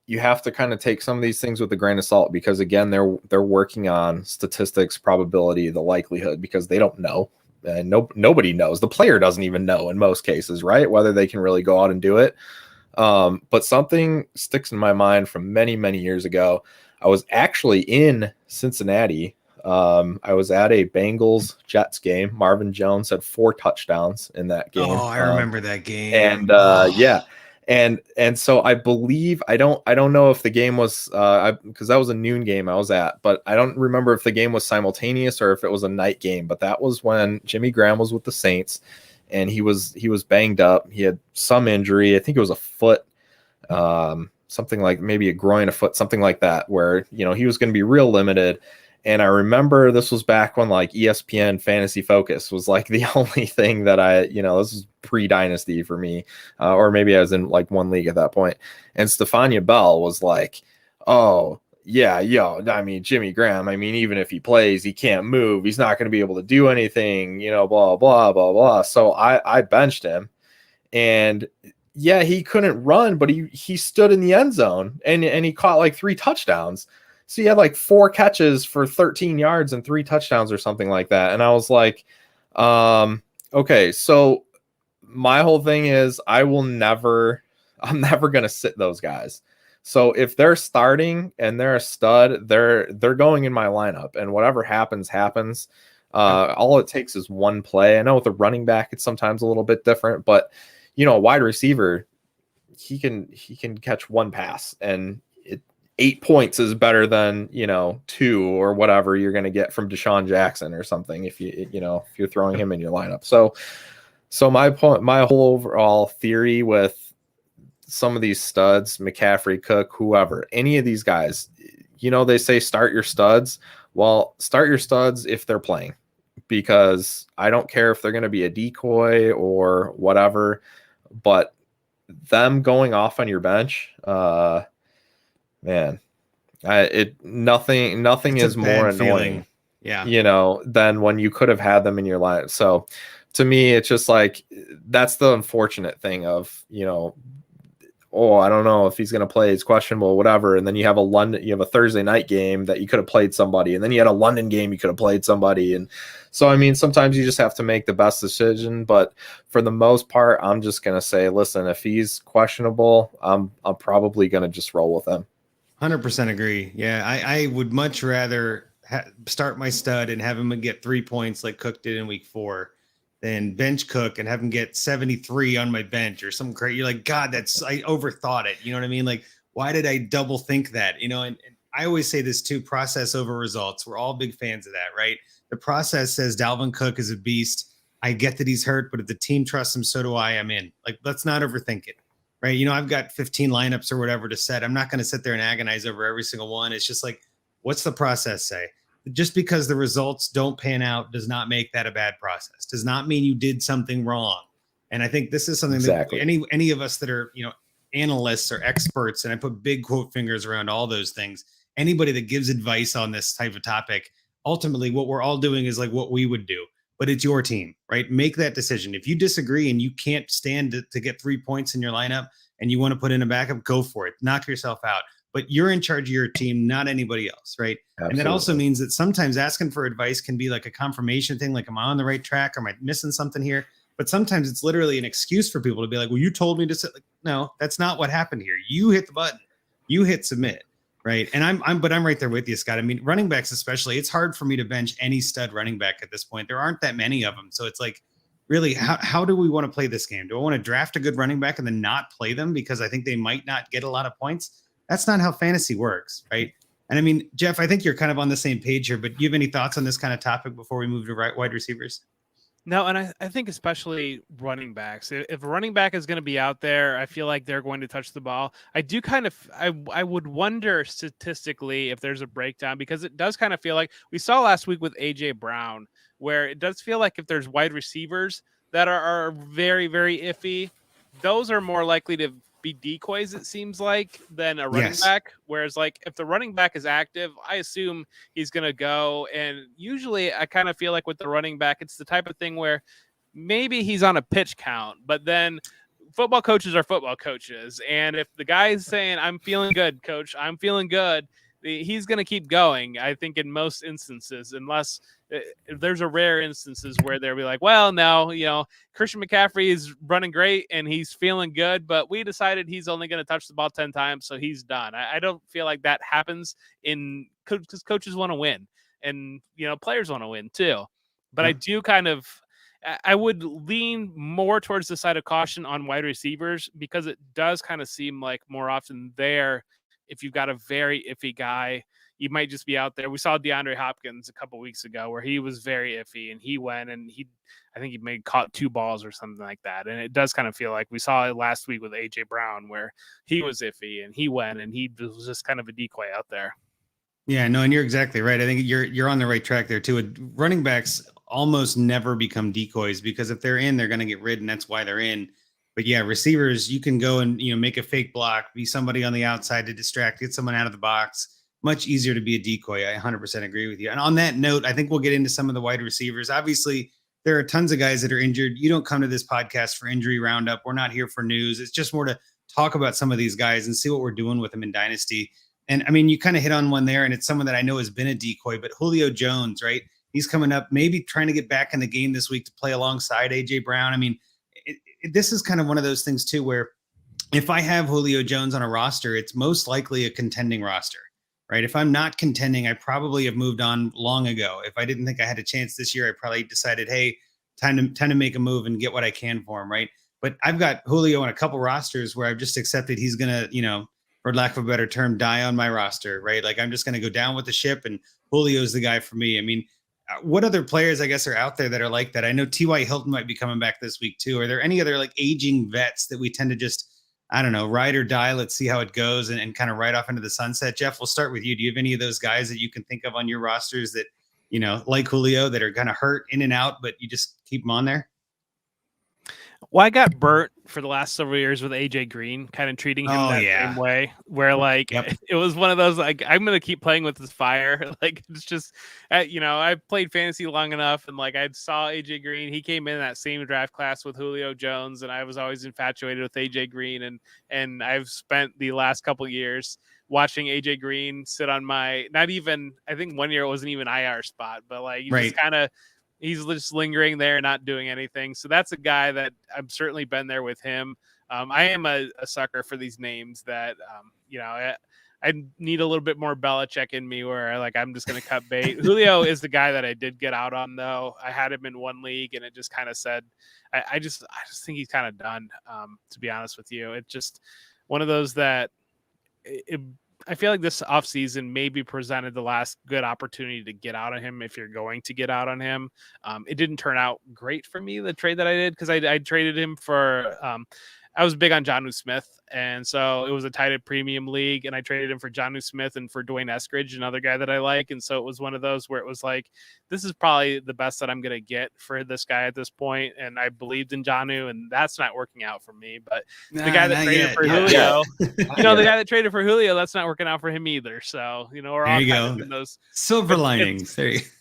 you have to kind of take some of these things with a grain of salt, because again, they're working on statistics, probability, the likelihood, because they don't know. And nobody knows. The player doesn't even know in most cases, right? Whether they can really go out and do it. But something sticks in my mind from many, many years ago. I was actually in Cincinnati. I was at a Bengals Jets game. Marvin Jones had 4 touchdowns in that game. Oh, I remember that game. And yeah. And so I believe, I don't know if the game was, because that was a noon game I was at, but I don't remember if the game was simultaneous or if it was a night game. But that was when Jimmy Graham was with the Saints, and he was banged up. He had some injury. I think it was a foot, something like maybe a groin, a foot, something like that, where he was going to be real limited. And I remember this was back when like ESPN Fantasy Focus was like the only thing that this is pre-Dynasty for me, or maybe I was in like one league at that point. And Stephania Bell was like, oh, yeah, I mean, Jimmy Graham, I mean, even if he plays, he can't move. He's not going to be able to do anything, blah, blah, blah, blah. So I benched him. And yeah, he couldn't run, but he stood in the end zone and he caught like 3 touchdowns. So he had like 4 catches for 13 yards and 3 touchdowns or something like that. And I was like, okay, so my whole thing is I'm never going to sit those guys. So if they're starting and they're a stud, they're going in my lineup, and whatever happens. All it takes is one play. I know with a running back, it's sometimes a little bit different, but a wide receiver, he can catch one pass, and 8 points is better than 2 or whatever you're going to get from Deshaun Jackson or something if you're throwing him in your lineup. So my whole overall theory with some of these studs, McCaffrey, Cook, whoever, any of these guys, they say start your studs. Well, start your studs if they're playing, because I don't care if they're going to be a decoy or whatever, but them going off on your bench, man, nothing is more annoying, feeling. than when you could have had them in your line. So to me, it's just like, that's the unfortunate thing of, oh, I don't know if he's going to play. It's questionable, whatever. And then you have a Thursday night game that you could have played somebody. And then you had a London game, you could have played somebody. And so, I mean, sometimes you just have to make the best decision. But for the most part, I'm just going to say, listen, if he's questionable, I'm probably going to just roll with him. 100% agree. Yeah, I would much rather start my stud and have him get 3 points like Cook did in week 4 than bench Cook and have him get 73 on my bench or something crazy. You're like, God, I overthought it. You know what I mean? Like, why did I double think that? And I always say this too, process over results. We're all big fans of that, right? The process says Dalvin Cook is a beast. I get that he's hurt, but if the team trusts him, so do I. I'm in. Like, let's not overthink it, right? I've got 15 lineups or whatever to set. I'm not going to sit there and agonize over every single one. It's just like, what's the process say? Just because the results don't pan out does not make that a bad process. Does not mean you did something wrong. And I think this is something exactly. that any of us that are, analysts or experts, and I put big quote fingers around all those things, anybody that gives advice on this type of topic, ultimately what we're all doing is like what we would do, but it's your team, right? Make that decision. If you disagree and you can't stand to get 3 points in your lineup and you want to put in a backup, go for it. Knock yourself out. But you're in charge of your team, not anybody else, right? Absolutely. And that also means that sometimes asking for advice can be like a confirmation thing, like, am I on the right track? Or am I missing something here? But sometimes it's literally an excuse for people to be like, well, you told me to sit. Like, no, that's not what happened here. You hit the button. You hit submit, right? And I'm right there with you, Scott. I mean, running backs especially, it's hard for me to bench any stud running back at this point. There aren't that many of them. So it's like, really, how do we want to play this game? Do I want to draft a good running back and then not play them because I think they might not get a lot of points? That's not how fantasy works, right? And I mean, Jeff, I think you're kind of on the same page here, but do you have any thoughts on this kind of topic before we move to wide receivers? No, and I think especially running backs. If a running back is going to be out there, I feel like they're going to touch the ball. I do I would wonder statistically if there's a breakdown, because it does kind of feel like we saw last week with A.J. Brown, where it does feel like if there's wide receivers that are very, very iffy, those are more likely to be decoys, it seems like, than a running back. Whereas, like, if the running back is active, I assume he's going to go. And usually I kind of feel like with the running back, it's the type of thing where maybe he's on a pitch count, but then football coaches are football coaches. And if the guy's saying, I'm feeling good, coach, I'm feeling good, he's going to keep going, I think, in most instances, unless there's a rare instances where they'll be like, well, no, Christian McCaffrey is running great and he's feeling good, but we decided he's only going to touch the ball 10 times, so he's done. I don't feel like that happens because coaches want to win, and players want to win too. But I do I would lean more towards the side of caution on wide receivers, because it does kind of seem like more often there, if you've got a very iffy guy, you might just be out there. We saw Deandre Hopkins a couple weeks ago where he was very iffy, and he went and I think he caught 2 balls or something like that. And it does kind of feel like we saw it last week with A.J. Brown, where he was iffy and he went and he was just kind of a decoy out there. Yeah, no, and you're exactly right. I think you're on the right track there too. Running backs almost never become decoys, because if they're in, they're going to get rid, and that's why they're in. But yeah, receivers, you can go and make a fake block, be somebody on the outside to distract, get someone out of the box. Much easier to be a decoy. I 100% agree with you. And on that note, I think we'll get into some of the wide receivers. Obviously, there are tons of guys that are injured. You don't come to this podcast for injury roundup. We're not here for news. It's just more to talk about some of these guys and see what we're doing with them in Dynasty. And I mean, you kind of hit on one there, and it's someone that I know has been a decoy, but Julio Jones, right? He's coming up, maybe trying to get back in the game this week to play alongside A.J. Brown. I mean, this is kind of one of those things too, where if I have Julio Jones on a roster, it's most likely a contending roster, right? If I'm not contending, I probably have moved on long ago. If I didn't think I had a chance this year, I probably decided, hey, time to make a move and get what I can for him, right? But I've got Julio on a couple rosters where I've just accepted he's going to, for lack of a better term, die on my roster, right? Like, I'm just going to go down with the ship, and Julio's the guy for me. I mean, what other players, I guess, are out there that are like that? I know T.Y. Hilton might be coming back this week too. Are there any other like aging vets that we tend to just, I don't know, ride or die? Let's see how it goes and kind of ride off into the sunset. Jeff, we'll start with you. Do you have any of those guys that you can think of on your rosters that, like Julio, that are kind of hurt in and out, but you just keep them on there? Well, I got burnt for the last several years with AJ Green, kind of treating him Oh, that yeah. same way, where like it was one of those like I'm gonna keep playing with this fire. Like it's just, I played fantasy long enough, and like I saw AJ Green. He came in that same draft class with Julio Jones, and I was always infatuated with AJ Green, and I've spent the last couple years watching AJ Green sit on my not even I think 1 year it wasn't even IR spot, but like you just kind of. He's just lingering there, not doing anything. So that's a guy that I've certainly been there with him. I am a sucker for these names that, I need a little bit more Belichick in me where I'm just going to cut bait. Julio is the guy that I did get out on, though. I had him in one league, and it just kind of said, I just think he's kind of done, to be honest with you. It's just one of those that I feel like this offseason maybe presented the last good opportunity to get out on him if you're going to get out on him. It didn't turn out great for me, the trade that I did, because I traded him for I was big on Jonnu Smith, and so it was a tight end premium league, and I traded him for Jonnu Smith and for Dwayne Eskridge, another guy that I like, and so it was one of those where it was like, this is probably the best that I'm going to get for this guy at this point, and I believed in Jonnu, and that's not working out for me, but the guy that traded for Julio, the guy that traded for Julio, that's not working out for him either, so, we're all kind of in those silver linings.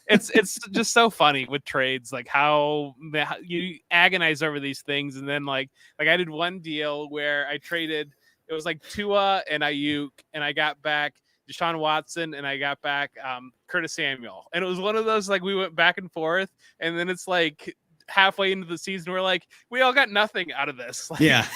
It's just so funny with trades, like how you agonize over these things, and then like I did one deal where I traded, it was like Tua and Ayuk, and I got back Deshaun Watson, and I got back Curtis Samuel, and it was one of those like we went back and forth, and then it's like halfway into the season we're like we all got nothing out of this. Like, yeah,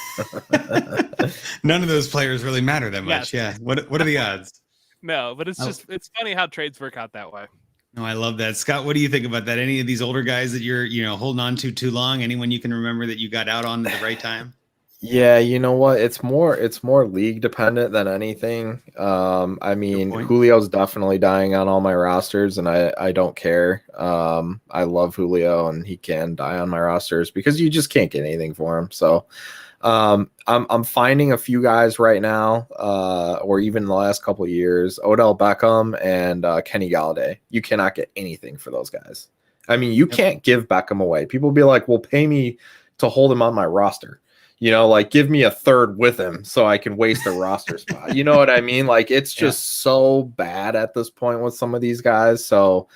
none of those players really matter that much. Yes. Yeah, what are the odds? No, but it's funny how trades work out that way. No, I love that. Scott, what do you think about that? Any of these older guys that you're, holding on to too long? Anyone you can remember that you got out on at the right time? Yeah, you know what? It's more league dependent than anything. I mean, Julio's definitely dying on all my rosters, and I don't care. I love Julio, and he can die on my rosters because you just can't get anything for him. So I'm finding a few guys right now, or even in the last couple of years, Odell Beckham and Kenny Galladay. You cannot get anything for those guys. I mean, you can't give Beckham away. People be like, well, pay me to hold him on my roster. Give me a third with him so I can waste a roster spot. You know what I mean? Like, it's just so bad at this point with some of these guys. So,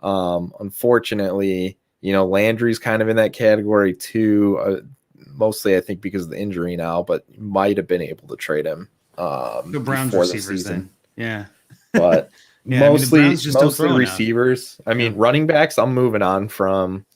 unfortunately, Landry's kind of in that category too. Mostly, I think, because of the injury now, but you might have been able to trade him the Browns before receivers the season. Then. Yeah. But mostly receivers. Out. I mean, running backs, I'm moving on from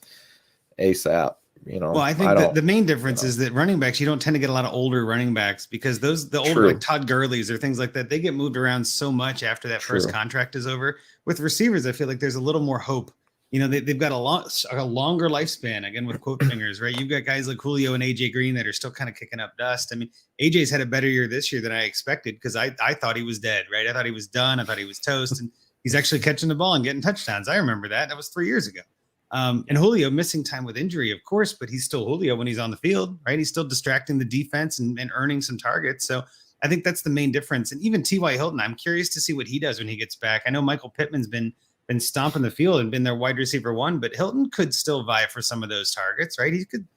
ASAP. Well, I think the main difference is that running backs, you don't tend to get a lot of older running backs because the older like Todd Gurley's or things like that, they get moved around so much after that first contract is over. With receivers, I feel like there's a little more hope. They've got a longer lifespan, again, with quote fingers, right? You've got guys like Julio and AJ Green that are still kind of kicking up dust. I mean, AJ's had a better year this year than I expected because I thought he was dead, right? I thought he was done. I thought he was toast, and he's actually catching the ball and getting touchdowns. I remember that. That was 3 years ago. And Julio missing time with injury, of course, but he's still Julio when he's on the field, right? He's still distracting the defense and earning some targets. So I think that's the main difference. And even T.Y. Hilton, I'm curious to see what he does when he gets back. I know Michael Pittman's been stomping the field and been their wide receiver one, but Hilton could still vie for some of those targets, right? He could,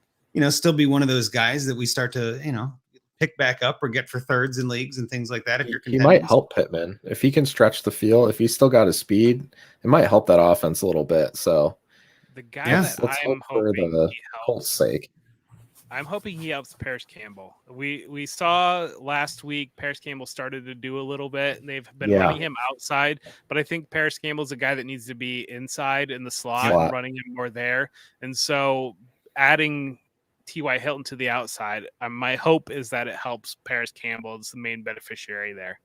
still be one of those guys that we start to, pick back up or get for thirds in leagues and things like that. If you're he might help Pittman if he can stretch the field. If he's still got his speed, it might help that offense a little bit. So the guy that I'm hoping for the whole sake. I'm hoping he helps Paris Campbell. We saw last week Paris Campbell started to do a little bit, and they've been running him outside. But I think Paris Campbell's a guy that needs to be inside in the slot, and running him more there. And so adding T.Y. Hilton to the outside, my hope is that it helps Paris Campbell. It's the main beneficiary there.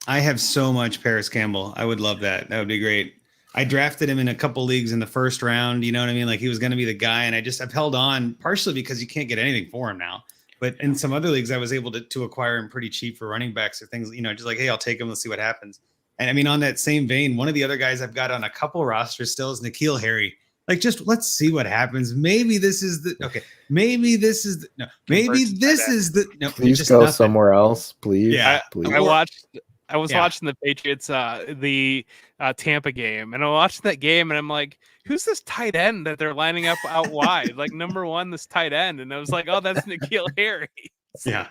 I have so much Paris Campbell. I would love that. That would be great. I drafted him in a couple leagues in the first round. You know what I mean? Like he was going to be the guy. And I've held on partially because you can't get anything for him now. But in some other leagues, I was able to acquire him pretty cheap for running backs or things, just like, hey, I'll take him. Let's see what happens. And I mean, on that same vein, one of the other guys I've got on a couple rosters still is N'Keal Harry. Like, just let's see what happens. Maybe this is maybe this is the please go somewhere else, please. Yeah. Please. I was watching the Patriots, the Tampa game, and I'm watching that game, and I'm like, who's this tight end that they're lining up out wide? Like number one, this tight end. And I was like, oh, that's N'Keal Harry. Yeah.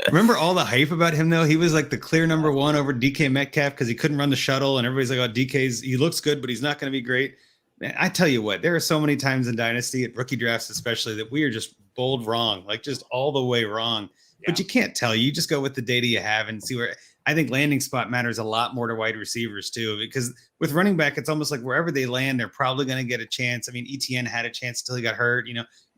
Remember all the hype about him though? He was like the clear number one over DK Metcalf because he couldn't run the shuttle, and everybody's like, oh, he looks good, but he's not going to be great. Man, I tell you what, there are so many times in Dynasty, at rookie drafts especially, that we are just bold wrong, like just all the way wrong. Yeah. But you can't tell. You just go with the data you have and see where. I think landing spot matters a lot more to wide receivers too, because with running back, it's almost like wherever they land, they're probably going to get a chance. I mean, ETN had a chance until he got hurt.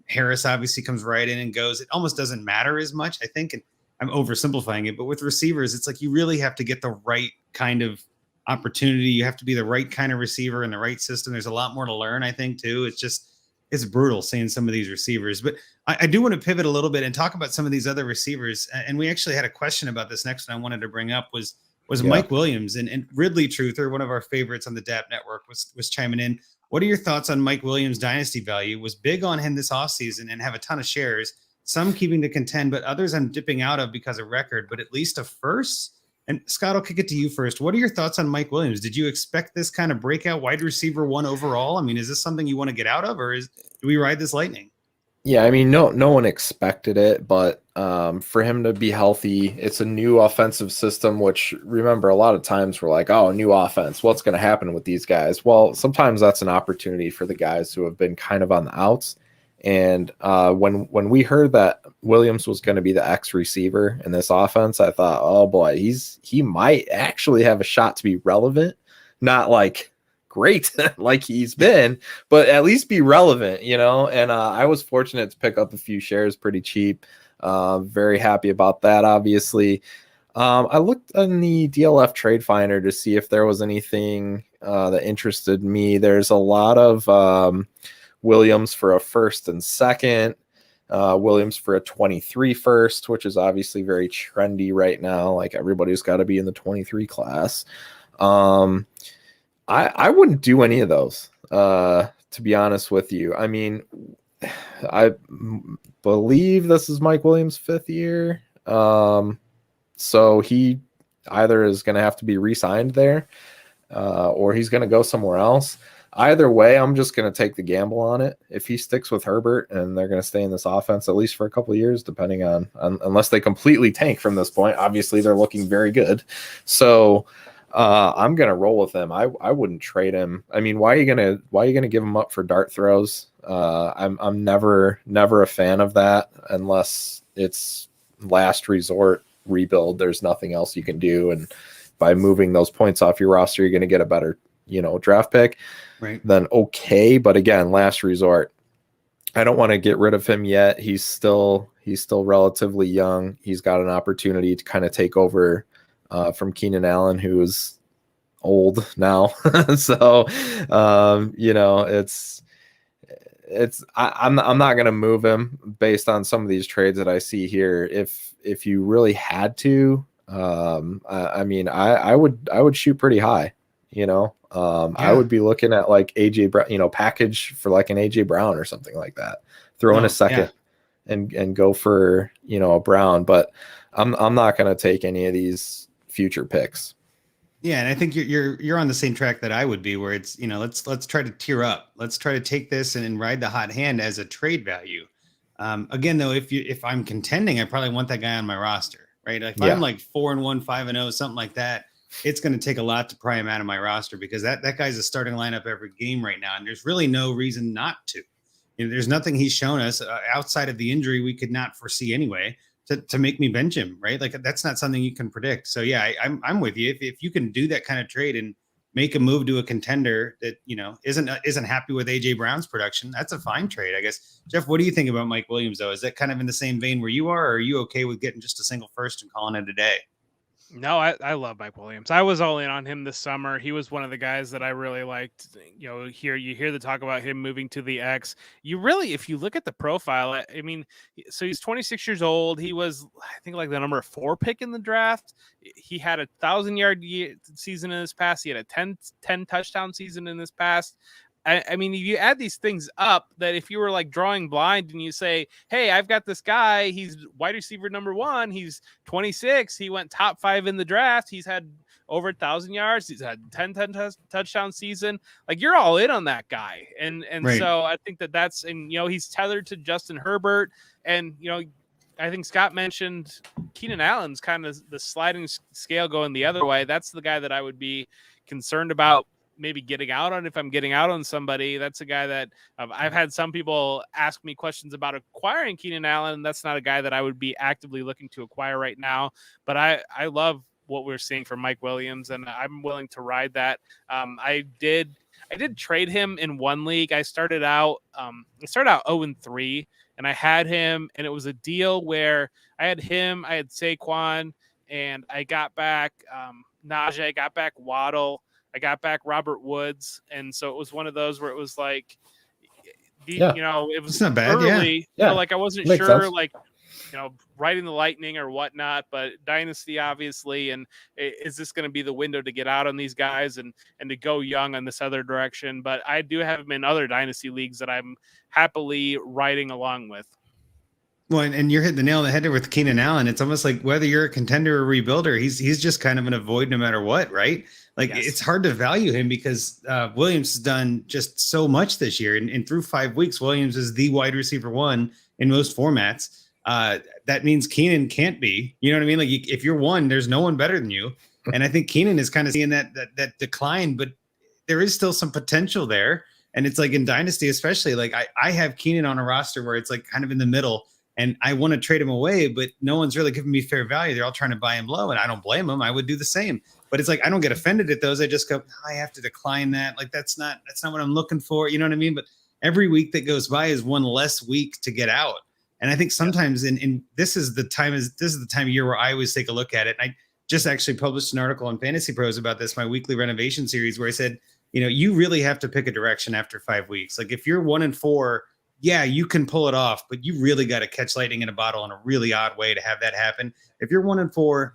Harris obviously comes right in and goes. It almost doesn't matter as much, I think. And I'm oversimplifying it, but with receivers, it's like you really have to get the right kind of opportunity. You have to be the right kind of receiver in the right system. There's a lot more to learn, I think, too. It's brutal seeing some of these receivers. But I do want to pivot a little bit and talk about some of these other receivers. And we actually had a question about this next one I wanted to bring up was Mike Williams. And Ridley Truther, one of our favorites on the DAP network, was chiming in. What are your thoughts on Mike Williams' dynasty value? Was big on him this offseason and have a ton of shares, some keeping to contend, but others I'm dipping out of because of record, but at least a first. And Scott, I'll kick it to you first. What are your thoughts on Mike Williams? Did you expect this kind of breakout wide receiver one overall? I mean, is this something you want to get out of, or do we ride this lightning? Yeah, I mean, no one expected it, but for him to be healthy, it's a new offensive system, which, remember, a lot of times we're like, oh, new offense, what's going to happen with these guys? Well, sometimes that's an opportunity for the guys who have been kind of on the outs. And when we heard that Williams was going to be the X receiver in this offense, I thought, oh boy, he might actually have a shot to be relevant, not like great like he's been, but at least be relevant, And I was fortunate to pick up a few shares pretty cheap. Very happy about that, obviously. I looked on the DLF Trade Finder to see if there was anything that interested me. There's a lot of Williams for a first and second, Williams for a 23 first, which is obviously very trendy right now. Like everybody's got to be in the 23 class. I wouldn't do any of those, to be honest with you. I mean, I believe this is Mike Williams' 5th year. So he either is going to have to be re-signed there, or he's going to go somewhere else. Either way, I'm just going to take the gamble on it. If he sticks with Herbert and they're going to stay in this offense at least for a couple of years, depending on unless they completely tank from this point. Obviously, they're looking very good. So I'm going to roll with him. I wouldn't trade him. I mean, why are you going to give him up for dart throws? I'm never a fan of that unless it's last resort rebuild. There's nothing else you can do, and by moving those points off your roster, you're going to get a better draft pick. Right. Then okay, but again, last resort. I don't want to get rid of him yet. He's still relatively young. He's got an opportunity to kind of take over from Keenan Allen, who is old now. So I'm not going to move him based on some of these trades that I see here. If you really had to, I mean, I would shoot pretty high. I would be looking at like AJ Brown, package for like an AJ Brown or something like that. Throw in a second and go for, a Brown, but I'm not going to take any of these future picks. Yeah. And I think you're on the same track that I would be, where it's, let's try to tier up. Let's try to take this and ride the hot hand as a trade value. Again, though, if I'm contending, I probably want that guy on my roster, right? If I'm like 4-1, 5-0, something like that, it's going to take a lot to pry him out of my roster, because that guy's a starting lineup every game right now. And there's really no reason not to. There's nothing he's shown us outside of the injury we could not foresee anyway to make me bench him, right? Like that's not something you can predict. So yeah, I'm with you. If you can do that kind of trade and make a move to a contender that, isn't happy with AJ Brown's production, that's a fine trade, I guess. Jeff, what do you think about Mike Williams though? Is that kind of in the same vein where you are, or are you okay with getting just a single first and calling it a day? No, I love Mike Williams. I was all in on him this summer. He was one of the guys that I really liked. You hear the talk about him moving to the X. If you look at the profile, I mean, so he's 26 years old. He was, I think, like the number 4 pick in the draft. He had a 1,000-yard season in this past. He had a 10 touchdown season in this past. I mean, you add these things up that if you were like drawing blind and you say, hey, I've got this guy, he's wide receiver number 1, he's 26, he went top 5 in the draft, he's had over 1,000 yards, he's had 10 touchdown season, like you're all in on that guy. And Right. So I think that's, and he's tethered to Justin Herbert, and I think Scott mentioned Keenan Allen's kind of the sliding scale going the other way. That's the guy that I would be concerned about maybe getting out on. If I'm getting out on somebody, that's a guy that I've had some people ask me questions about acquiring Keenan Allen. That's not a guy that I would be actively looking to acquire right now, but I love what we're seeing from Mike Williams, and I'm willing to ride that. I did trade him in one league. I started out 0-3, and I had him, and it was a deal where I had him, I had Saquon, and I got back Najee, I got back Waddle, I got back Robert Woods, and so it was one of those where it was like, it was it's not bad, early. Yeah. Like I wasn't Makes sure, sense. like riding the lightning or whatnot, but Dynasty obviously, and is this going to be the window to get out on these guys and to go young on this other direction? But I do have him in other Dynasty leagues that I'm happily riding along with. Well, and you're hitting the nail on the head there with Keenan Allen. It's almost like whether you're a contender or a rebuilder, he's just kind of an avoid no matter what, right? Like Yes. It's hard to value him because Williams has done just so much this year. And through 5 weeks, Williams is the wide receiver 1 in most formats. That means Keenan can't be. You know what I mean? Like if you're 1, there's no one better than you. And I think Keenan is kind of seeing that decline, but there is still some potential there. And it's like in Dynasty, especially, like I have Keenan on a roster where it's like kind of in the middle. And I want to trade him away, but no one's really giving me fair value. They're all trying to buy him low, and I don't blame them. I would do the same. But it's like I don't get offended at those. I just go, I have to decline that. Like that's not what I'm looking for. You know what I mean? But every week that goes by is one less week to get out. And I think sometimes this is the time of year where I always take a look at it. And I just actually published an article on Fantasy Pros about this, my weekly renovation series, where I said, you really have to pick a direction after 5 weeks. Like if you're 1-4. Yeah, you can pull it off, but you really got to catch lightning in a bottle in a really odd way to have that happen. If you're 1-4,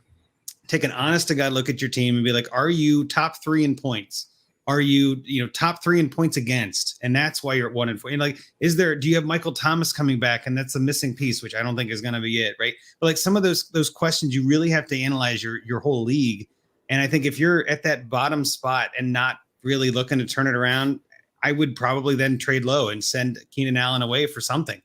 take an honest to God look at your team and be like, are you top 3 in points? Are you, top 3 in points against? And that's why you're at 1-4. And like, do you have Michael Thomas coming back? And that's a missing piece, which I don't think is going to be it. Right. But like some of those questions, you really have to analyze your whole league. And I think if you're at that bottom spot and not really looking to turn it around, I would probably then trade low and send Keenan Allen away for something,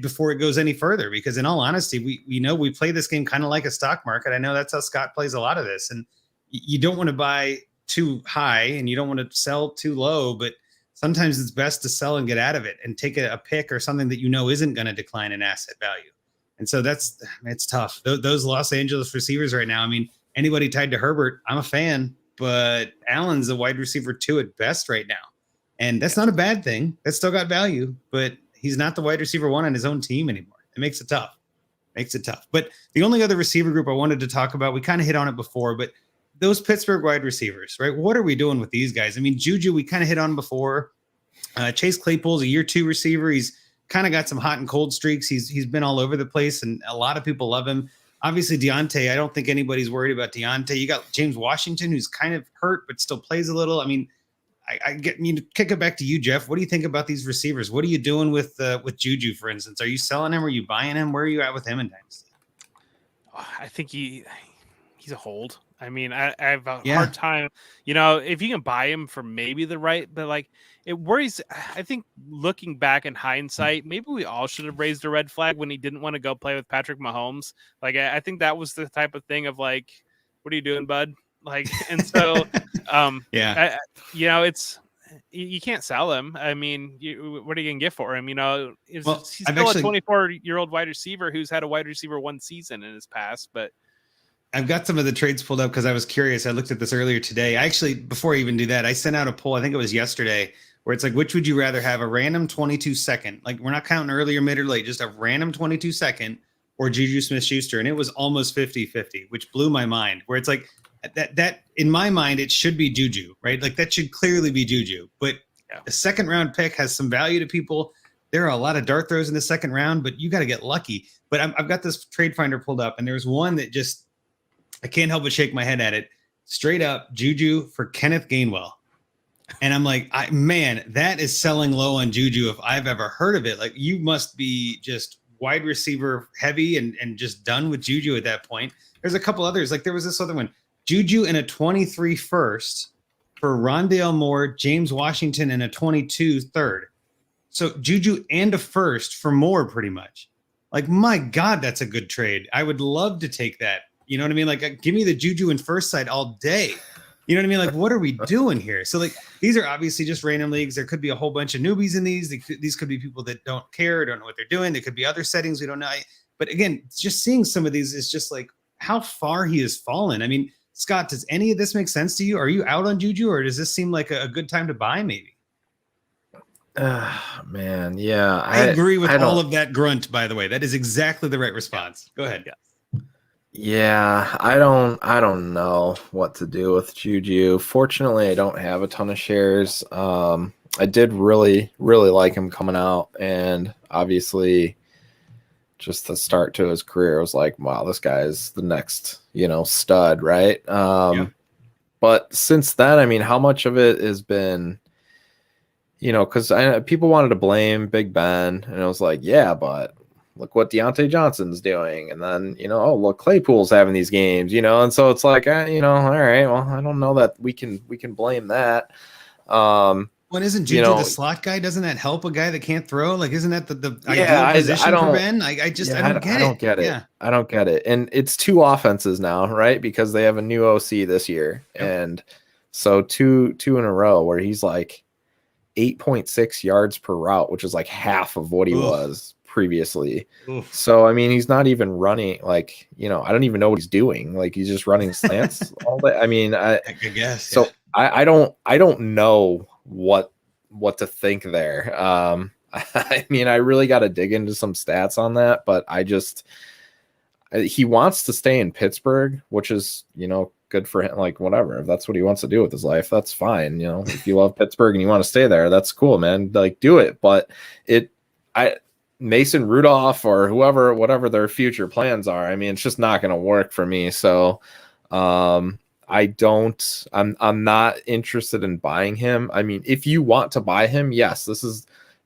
before it goes any further, because in all honesty, we play this game kind of like a stock market. I know that's how Scott plays a lot of this, and you don't want to buy too high and you don't want to sell too low, but sometimes it's best to sell and get out of it and take a pick or something that isn't going to decline in asset value. And so it's tough. Those Los Angeles receivers right now, I mean, anybody tied to Herbert, I'm a fan, but Allen's a wide receiver 2 at best right now. And that's not a bad thing. That's still got value, but he's not the wide receiver 1 on his own team anymore. It makes it tough. But the only other receiver group I wanted to talk about, we kind of hit on it before, but those Pittsburgh wide receivers, right? What are we doing with these guys? I mean, Juju, we kind of hit on before. Chase Claypool's a year 2 receiver. He's kind of got some hot and cold streaks. He's been all over the place, and a lot of people love him. Obviously, Deontay, I don't think anybody's worried about Deontay. You got James Washington, who's kind of hurt, but still plays a little. I mean, I kick it back to you, Jeff. What do you think about these receivers? What are you doing with Juju, for instance? Are you selling him? Are you buying him? Where are you at with him in Dynasty? I think he's a hold. I mean, I have a hard time, if you can buy him for maybe the right, but like it worries. I think looking back in hindsight, maybe we all should have raised a red flag when he didn't want to go play with Patrick Mahomes. Like, I think that was the type of thing of like, what are you doing, bud? Like, and so, it's, you can't sell him. I mean, what are you gonna get for him? He's still a 24-year-old wide receiver who's had a wide receiver 1 season in his past, but I've got some of the trades pulled up because I was curious. I looked at this earlier today. Before I even do that, I sent out a poll. I think it was yesterday, where it's like, which would you rather have, a random 22 second? Like, we're not counting early or mid or late, just a random 22 second, or Juju Smith-Schuster. And it was almost 50-50, which blew my mind, where it's like that in my mind, it should be Juju, right? Like that should clearly be Juju, but the second round pick has some value to people. There are a lot of dart throws in the second round, but you got to get lucky. But I've got this trade finder pulled up, and there's one that just, I can't help but shake my head at it. Straight up, Juju for Kenneth Gainwell. And I'm like, man, that is selling low on Juju if I've ever heard of it. Like, you must be just wide receiver heavy and just done with Juju at that point. There's a couple others. Like, there was this other one, Juju in a 23 first for Rondale Moore, James Washington, and a 22 third. So Juju and a first for Moore, pretty much. Like, my God, that's a good trade. I would love to take that. You know what I mean? Like, give me the Juju and first side all day. You know what I mean? Like, what are we doing here? So, like, these are obviously just random leagues. There could be a whole bunch of newbies in these. These could be people that don't care, don't know what they're doing. There could be other settings we don't know. But again, just seeing some of these is just like how far he has fallen. I mean, Scott, does any of this make sense to you? Are you out on Juju, or does this seem like a good time to buy maybe? Man, yeah. I agree with all of that grunt, by the way. That is exactly the right response. Go ahead. Yeah, I don't know what to do with Juju. Fortunately, I don't have a ton of shares. I did really like him coming out, and obviously just the start to his career was like, wow, this guy is the next, stud, right? But since then, I mean, how much of it has been, because people wanted to blame Big Ben, and it was like, yeah, but look what Deontay Johnson's doing. And then, oh, look, Claypool's having these games, and so it's like, all right, well, I don't know that we can blame that. When isn't Juju the slot guy? Doesn't that help a guy that can't throw? Like, isn't that the ideal position for Ben? I don't get it. Yeah. I don't get it. And it's two offenses now, right? Because they have a new OC this year. Yep. And so two in a row where he's like 8.6 yards per route, which is like half of what he was previously. Oof. So, I mean, he's not even running, like, I don't even know what he's doing. Like, he's just running slants all day. I mean, I guess. So yeah. I don't know what to think there. I mean, I really got to dig into some stats on that, but he wants to stay in Pittsburgh, which is, good for him. Like, whatever, if that's what he wants to do with his life, that's fine. If you love Pittsburgh and you want to stay there, that's cool, man. Like, do it. But Mason Rudolph or whoever, whatever their future plans are, I mean, it's just not going to work for me. So, I'm not interested in buying him. I mean, if you want to buy him, yes,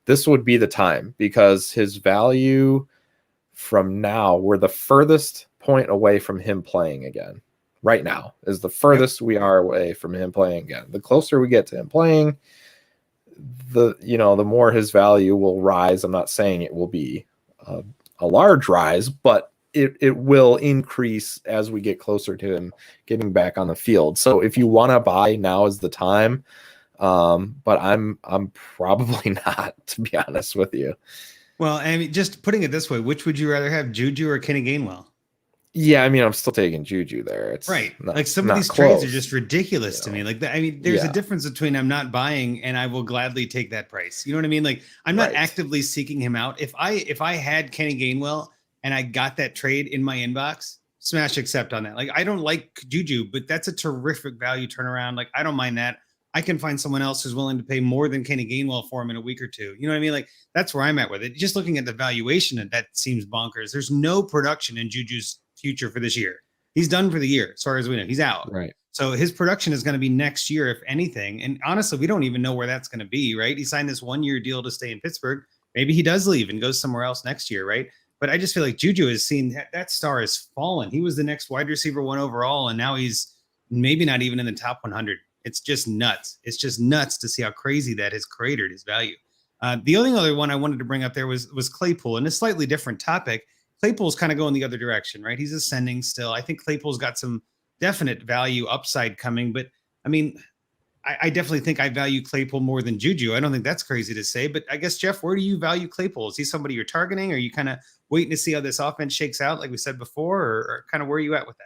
this would be the time, because his value from now, we're the furthest point away from him playing again. Right now is the furthest we are away from him playing again. The closer we get to him playing, the more his value will rise. I'm not saying it will be a large rise, but it will increase as we get closer to him getting back on the field. So if you want to buy, now is the time. But I'm probably not, to be honest with you. Well, I mean, just putting it this way, which would you rather have, Juju or Kenny Gainwell? Yeah, I mean, I'm still taking Juju there. It's right. Not, like, some of these trades are just ridiculous to me. Like, I mean, there's a difference between I'm not buying and I will gladly take that price. You know what I mean? Like, I'm not actively seeking him out. If I had Kenny Gainwell and I got that trade in my inbox, smash accept on that. Like, I don't like Juju, but that's a terrific value turnaround. Like, I don't mind that. I can find someone else who's willing to pay more than Kenny Gainwell for him in a week or two. You know what I mean? Like, that's where I'm at with it. Just looking at the valuation, that seems bonkers. There's no production in Juju's future for this year. He's done for the year, as far as we know. He's out. Right. So his production is going to be next year, if anything. And honestly, we don't even know where that's going to be, right? He signed this 1-year deal to stay in Pittsburgh. Maybe he does leave and goes somewhere else next year, right? But I just feel like Juju has seen that star has fallen. He was the next wide receiver 1 overall, and now he's maybe not even in the top 100. It's just nuts. It's just nuts to see how crazy that has cratered his value. The only other one I wanted to bring up there was Claypool, and a slightly different topic. Claypool's kind of going the other direction, right? He's ascending still. I think Claypool's got some definite value upside coming, but I mean, I definitely think I value Claypool more than Juju. I don't think that's crazy to say, but I guess, Jeff, where do you value Claypool? Is he somebody you're targeting? Or are you kind of waiting to see how this offense shakes out, like we said before, or kind of where are you at with that?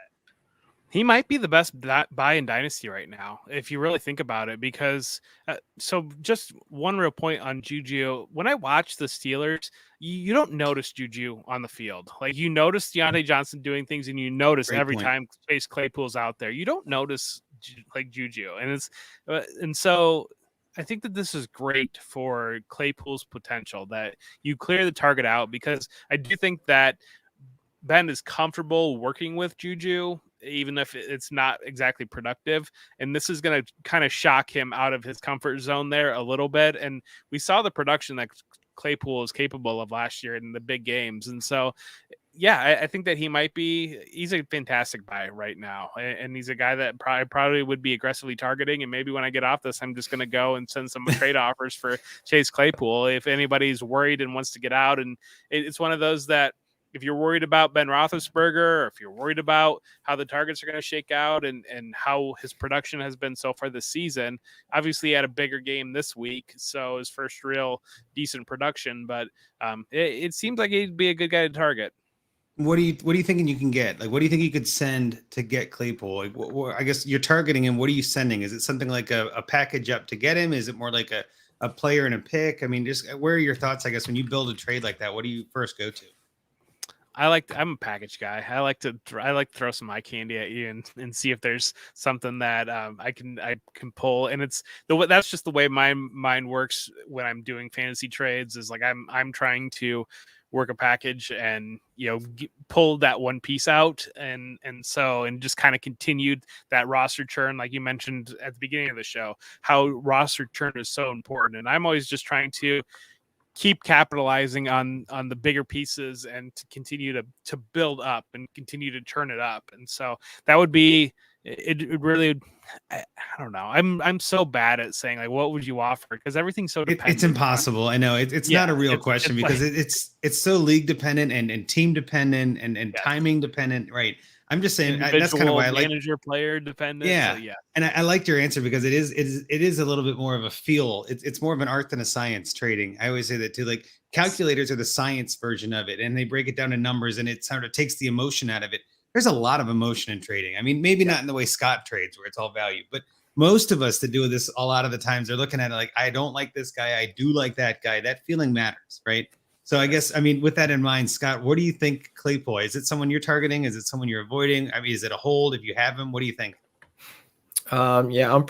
He might be the best buy in Dynasty right now, if you really think about it, because so just one real point on Juju. When I watch the Steelers, you don't notice Juju on the field. Like, you notice Deontay Johnson doing things, and you notice every time Chase Claypool's out there. You don't notice like Juju, and so I think that this is great for Claypool's potential, that you clear the target out, because I do think that Ben is comfortable working with Juju even if it's not exactly productive. And this is going to kind of shock him out of his comfort zone there a little bit. And we saw the production that Claypool is capable of last year in the big games. And so, yeah, I think that he's a fantastic buy right now. And he's a guy that probably would be aggressively targeting. And maybe when I get off this, I'm just going to go and send some trade offers for Chase Claypool if anybody's worried and wants to get out. And it's one of those that, if you're worried about Ben Roethlisberger, or if you're worried about how the targets are going to shake out and how his production has been so far this season, obviously he had a bigger game this week, so his first real decent production. But it seems like he'd be a good guy to target. What are you thinking you can get? Like, what do you think you could send to get Claypool? Like, I guess you're targeting him. What are you sending? Is it something like a package up to get him? Is it more like a player and a pick? I mean, just where are your thoughts? I guess when you build a trade like that, what do you first go to? I'm a package guy. I like to throw some eye candy at you and see if there's something that I can pull. And that's just the way my mind works when I'm doing fantasy trades. Is like I'm trying to work a package and pull that one piece out and just kind of continued that roster churn, like you mentioned at the beginning of the show, how roster churn is so important. And I'm always just trying to keep capitalizing on the bigger pieces and to continue to build up and continue to turn it up. And so that would be it really, I don't know. I'm so bad at saying like, what would you offer? Because everything's so dependent. It's impossible. I know it's not a real question because it's so league dependent and team dependent and timing dependent. Right. I'm just saying that's kind of why I like manager player dependent. Yeah. So, yeah. And I liked your answer because it is a little bit more of a feel. It's more of an art than a science trading. I always say that too. Like calculators are the science version of it, and they break it down to numbers, and it sort of takes the emotion out of it. There's a lot of emotion in trading. I mean, maybe not in the way Scott trades where it's all value, but most of us that do this a lot of the times, they're looking at it like, I don't like this guy. I do like that guy. That feeling matters, right? So I guess, I mean, with that in mind, Scott, what do you think Claypool? Is it someone you're targeting? Is it someone you're avoiding? I mean, is it a hold if you have him? What do you think? Yeah,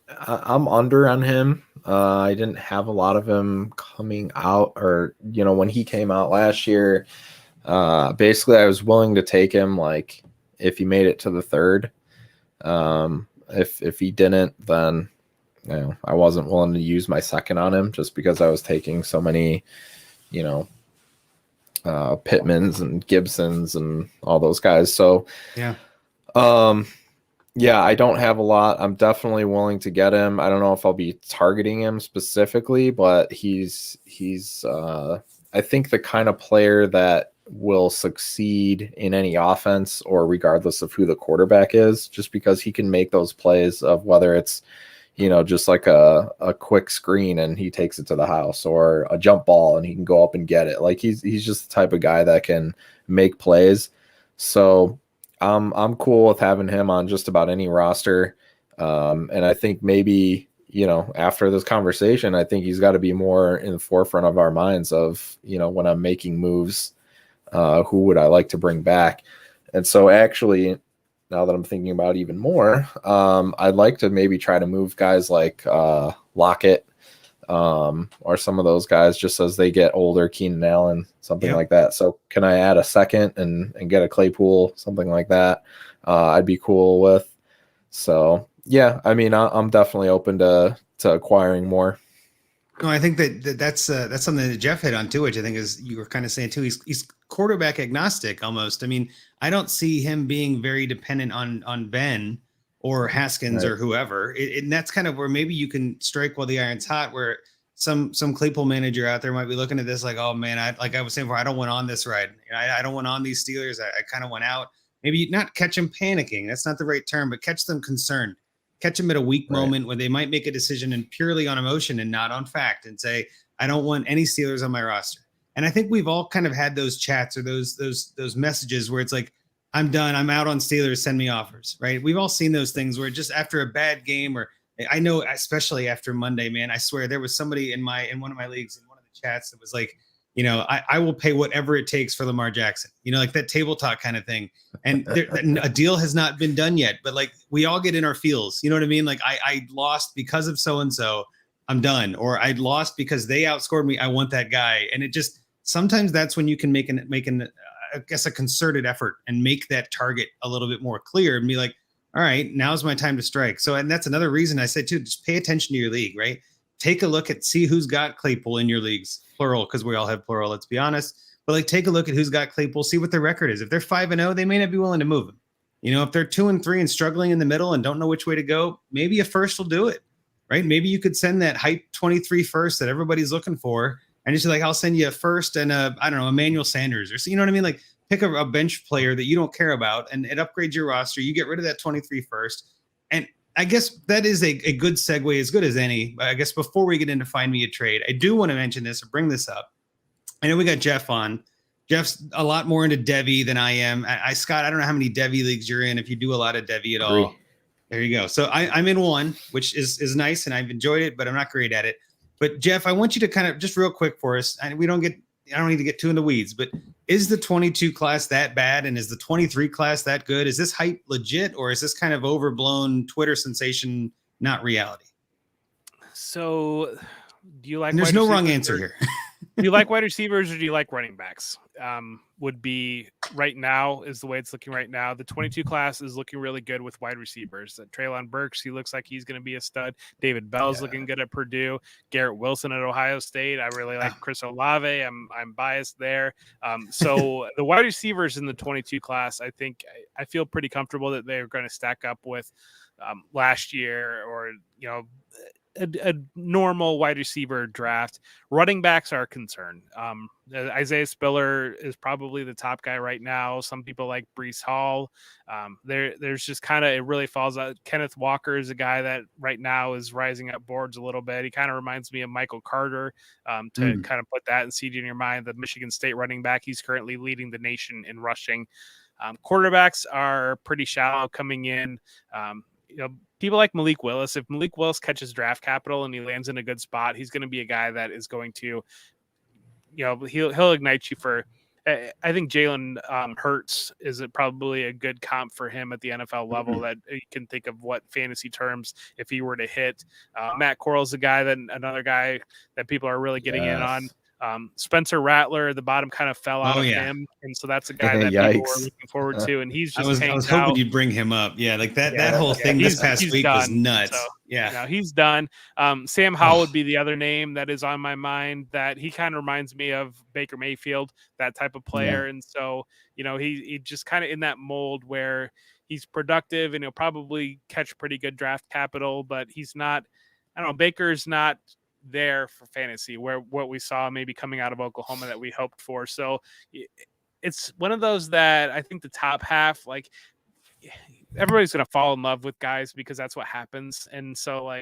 I'm under on him. I didn't have a lot of him coming out, or, when he came out last year, basically I was willing to take him, like, if he made it to the third. If he didn't, then, I wasn't willing to use my second on him just because I was taking so many, Pittmans and Gibsons and all those guys. So, yeah, I don't have a lot. I'm definitely willing to get him. I don't know if I'll be targeting him specifically, but he's I think the kind of player that will succeed in any offense or regardless of who the quarterback is, just because he can make those plays of whether it's, just like a quick screen and he takes it to the house, or a jump ball and he can go up and get it. Like he's just the type of guy that can make plays. So I'm cool with having him on just about any roster. And I think maybe, after this conversation, I think he's got to be more in the forefront of our minds of, when I'm making moves, who would I like to bring back? And so actually, now that I'm thinking about it even more, I'd like to maybe try to move guys like Lockett, or some of those guys just as they get older, Keenan Allen, something like that. So can I add a second and get a Claypool, something like that? I'd be cool with. So yeah, I mean, I'm definitely open to acquiring more. No, I think that's something that Jeff hit on too, which I think is, you were kind of saying too, he's quarterback agnostic almost. I mean, I don't see him being very dependent on Ben or Haskins or whoever. And that's kind of where maybe you can strike while the iron's hot, where some Claypool manager out there might be looking at this like, oh man, I was saying before, I don't want on this ride. I don't want on these Steelers. I kind of went out. Maybe not catch them panicking. That's not the right term, but catch them concerned. Catch them at a weak moment where they might make a decision and purely on emotion and not on fact, and say, I don't want any Steelers on my roster. And I think we've all kind of had those chats or those messages where it's like, I'm done. I'm out on Steelers. Send me offers, right? We've all seen those things where just after a bad game, or I know, especially after Monday, man, I swear there was somebody in one of my leagues, in one of the chats, that was like, I will pay whatever it takes for Lamar Jackson, like that table talk kind of thing. And a deal has not been done yet, but like we all get in our feels, you know what I mean? Like I lost because of so-and-so, I'm done. Or I lost because they outscored me. I want that guy. And it just, sometimes that's when you can make an I guess, a concerted effort and make that target a little bit more clear and be like, all right, now's my time to strike. So, and that's another reason I said too, just pay attention to your league, right? Take a look see who's got Claypool in your leagues, plural, because we all have plural, let's be honest. But like, take a look at who's got Claypool, see what their record is. If they're 5-0, they may not be willing to move him. If they're 2-3 and struggling in the middle and don't know which way to go, maybe a first will do it, right? Maybe you could send that hype 23 first that everybody's looking for. And just like, I'll send you a first and Emmanuel Sanders or so, you know what I mean? Like, pick a bench player that you don't care about and it upgrades your roster. You get rid of that 23 first. And I guess that is a good segue, as good as any. I guess before we get into find me a trade, I do want to mention this or bring this up. I know we got Jeff on. Jeff's a lot more into Devy than I am. Scott, I don't know how many Devy leagues you're in, if you do a lot of Devy at all. There you go. So I'm in one, which is nice, and I've enjoyed it, but I'm not great at it. But Jeff, I want you to kind of just real quick for us, and I don't need to get too in the weeds, but is the 22 class that bad, and is the 23 class that good? Is this hype legit, or is this kind of overblown Twitter sensation, not reality? So do you like? And there's no wrong answer here. Do you like wide receivers or do you like running backs? Would be right now is the way it's looking right now. The 22 class is looking really good with wide receivers. Treylon Burks, he looks like he's going to be a stud. David Bell's looking good at Purdue. Garrett Wilson at Ohio State. I really like Chris Olave. I'm biased there. So the wide receivers in the 22 class, I feel pretty comfortable that they're going to stack up with last year or a normal wide receiver draft. Running backs are a concern. Isaiah Spiller is probably the top guy right now. Some people like Breece Hall. There's just kind of, it really falls out. Kenneth Walker is a guy that right now is rising up boards a little bit. He kind of reminds me of Michael Carter, to kind of put that and seed in your mind. The Michigan State running back, he's currently leading the nation in rushing. Quarterbacks are pretty shallow coming in. People like Malik Willis. If Malik Willis catches draft capital and he lands in a good spot, he's going to be a guy that is going to, he'll ignite you for. I think Jalen Hurts is probably a good comp for him at the NFL level that you can think of what fantasy terms if he were to hit. Matt Corral's a guy another guy that people are really getting in on. Spencer Rattler, the bottom kind of fell out of him, and so that's a guy that people were looking forward to, and he's just I was hoping you'd bring him up. Like that whole thing this past week done, was nuts. So, he's done. Sam Howell would be the other name that is on my mind, that he kind of reminds me of Baker Mayfield, that type of player. And so he just kind of in that mold where he's productive and he'll probably catch pretty good draft capital, but he's not, Baker's not there for fantasy where what we saw maybe coming out of Oklahoma that we hoped for. So it's one of those that I think the top half, like, everybody's going to fall in love with guys because that's what happens. And so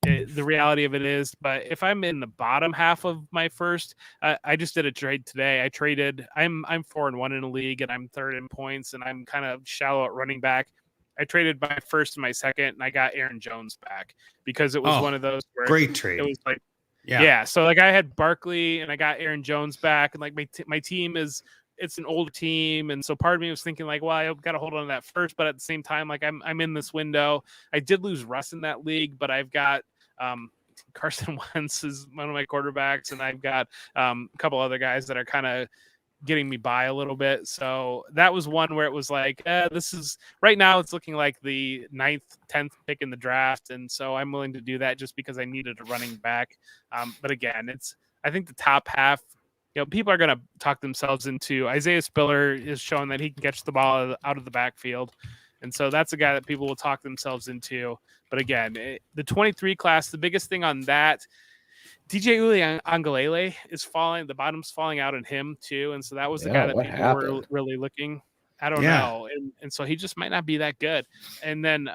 the reality of it is, but if I'm in the bottom half of my first, I just did a trade today. I'm 4-1 in a league and I'm third in points and I'm kind of shallow at running back. I traded my first and my second, and I got Aaron Jones back because it was one of those where great trade. It was like, yeah. So I had Barkley and I got Aaron Jones back, and my team it's an older team, and so part of me was thinking well, I've got to hold on to that first, but at the same time, I'm in this window. I did lose Russ in that league, but I've got Carson Wentz is one of my quarterbacks, and I've got a couple other guys that are kind of getting me by a little bit. So that was one where it was this is right now it's looking like the 9th, 10th pick in the draft. And so I'm willing to do that just because I needed a running back. But again, I think the top half, people are going to talk themselves into. Isaiah Spiller is showing that he can catch the ball out of the backfield. And so that's a guy that people will talk themselves into. But again, the 23 class, the biggest thing on that, DJ Uiagalelei is falling. The bottom's falling out on him too, and so that was the guy that people were really looking. I don't know, and so he just might not be that good. And then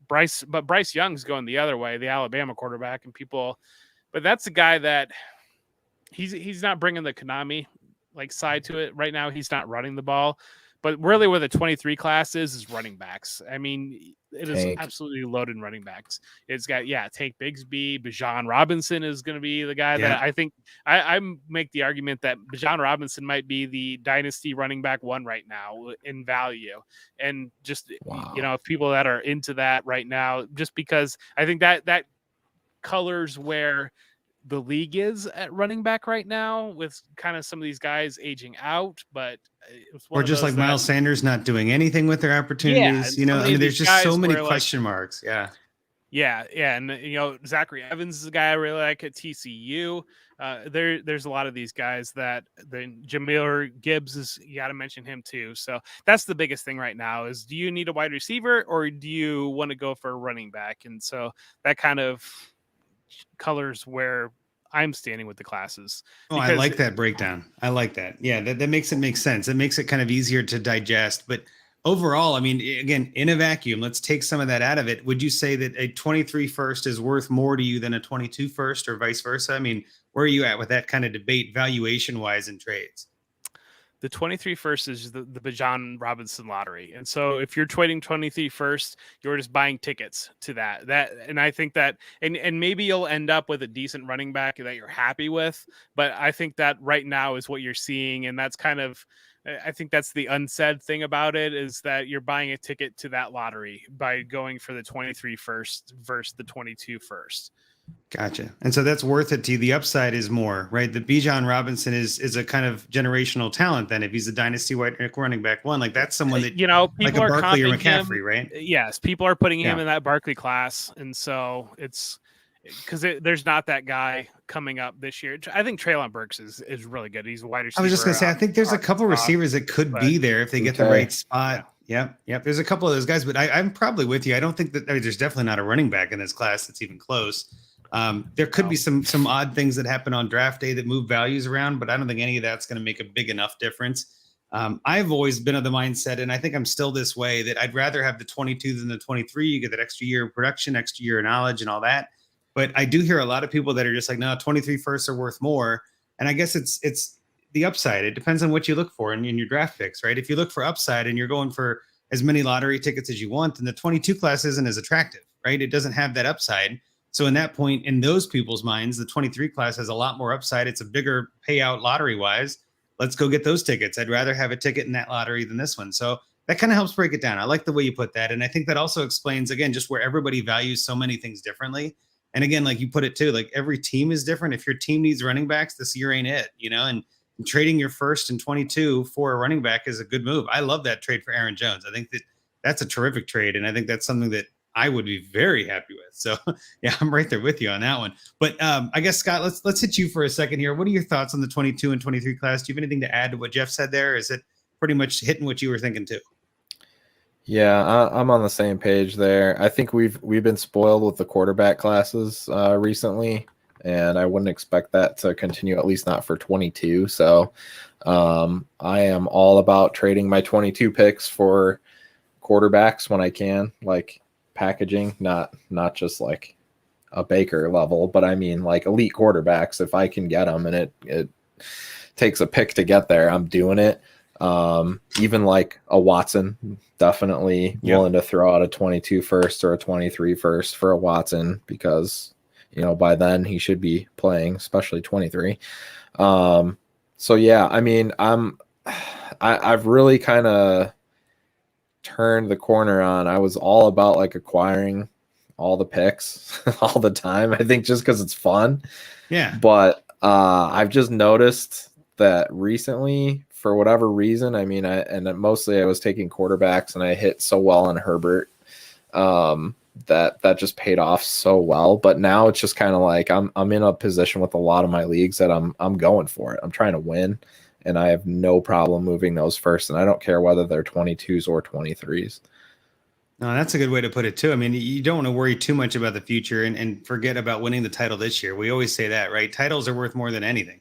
Bryce Young's going the other way, the Alabama quarterback, and people. But that's a guy that he's not bringing the Konami side to it right now. He's not running the ball. But really where the 23 class is running backs. I mean, it is absolutely loaded in running backs. It's got, Tank Bigsby. Bijan Robinson is going to be the guy that I think I make the argument that Bijan Robinson might be the Dynasty running back one right now in value. And just, if people that are into that right now, just because I think that colors where the league is at running back right now, with kind of some of these guys aging out. But it's one Or of just those like that, Miles Sanders not doing anything with their yeah, opportunities. and You know, so I many mean, of there's these just so guys many where, like, question marks. Yeah. yeah, and Zachary Evans is a guy I really like at TCU. There's a lot of these guys that then Jameer Gibbs is, you got to mention him too. So that's the biggest thing right now is, do you need a wide receiver or do you want to go for a running back? And so that kind of colors where I'm standing with the classes. Oh, I Because like that breakdown. I like that. Yeah, that makes it make sense. It makes it kind of easier to digest. But overall, I mean, again, in a vacuum, let's take some of that out of it. Would you say that a 23 first is worth more to you than a 22 first, or vice versa? I mean, where are you at with that kind of debate valuation wise in trades? the 23 first is the Bijan Robinson lottery. And so if you're trading 23 first, you're just buying tickets to that. And I think that, and maybe you'll end up with a decent running back that you're happy with. But I think that right now is what you're seeing. And that's kind of, I think that's the unsaid thing about it, is that you're buying a ticket to that lottery by going for the 23 first versus the 22 first. Gotcha. And so that's worth it to you. The upside is more, right? The Bijan Robinson is a kind of generational talent. Then if he's a dynasty white running back one, like that's someone that, people like a are Barkley or comping McCaffrey, him. right? Yes, people are putting him Yeah. in that Barkley class, and so it's because there's not that guy coming up this year. I think Treylon Burks is really good. He's a wide receiver. I was just gonna say, I think there's a couple receivers that could be there if they get the right spot. Yep. There's a couple of those guys, but I'm probably with you. I don't think that there's definitely not a running back in this class that's even close. There could be some odd things that happen on draft day that move values around, but I don't think any of that's going to make a big enough difference. I've always been of the mindset, and I think I'm still this way, that I'd rather have the 22 than the 23. You get that extra year of production, extra year of knowledge and all that. But I do hear a lot of people that are just like, no, 23 firsts are worth more. And I guess it's the upside. It depends on what you look for in your draft picks, right? If you look for upside and you're going for as many lottery tickets as you want, then the 22 class isn't as attractive, right? It doesn't have that upside. So in that point, in those people's minds, the 23 class has a lot more upside. It's a bigger payout lottery wise. Let's go get those tickets. I'd rather have a ticket in that lottery than this one. So that kind of helps break it down. I like the way you put that. And I think that also explains, again, just where everybody values so many things differently. And again, like you put it too, like every team is different. If your team needs running backs, this year ain't it, and trading your first and 22 for a running back is a good move. I love that trade for Aaron Jones. I think that's a terrific trade. And I think that's something that I would be very happy with. So yeah, I'm right there with you on that one. But I guess, Scott, let's hit you for a second here. What are your thoughts on the 22 and 23 class? Do you have anything to add to what Jeff said there? Is it pretty much hitting what you were thinking too? Yeah, I'm on the same page there. I think we've been spoiled with the quarterback classes recently, and I wouldn't expect that to continue, at least not for 22. So I am all about trading my 22 picks for quarterbacks when I can, like packaging, not just like a Baker level, but I mean like elite quarterbacks. If I can get them, and it takes a pick to get there, I'm doing it. Even like a Watson, definitely willing to throw out a 22 first or a 23 first for a Watson, because by then he should be playing, especially 23. So yeah, I mean, I've really kind of turned the corner on. I was all about like acquiring all the picks all the time, I think, just because it's fun. Yeah. But I've just noticed that recently, for whatever reason, I mean, mostly I was taking quarterbacks, and I hit so well on Herbert that just paid off so well. But now it's just kind of like I'm in a position with a lot of my leagues that I'm going for it. I'm trying to win, and I have no problem moving those first, and I don't care whether they're 22s or 23s. No, that's a good way to put it too. I mean, you don't want to worry too much about the future and forget about winning the title this year. We always say that, right? Titles are worth more than anything.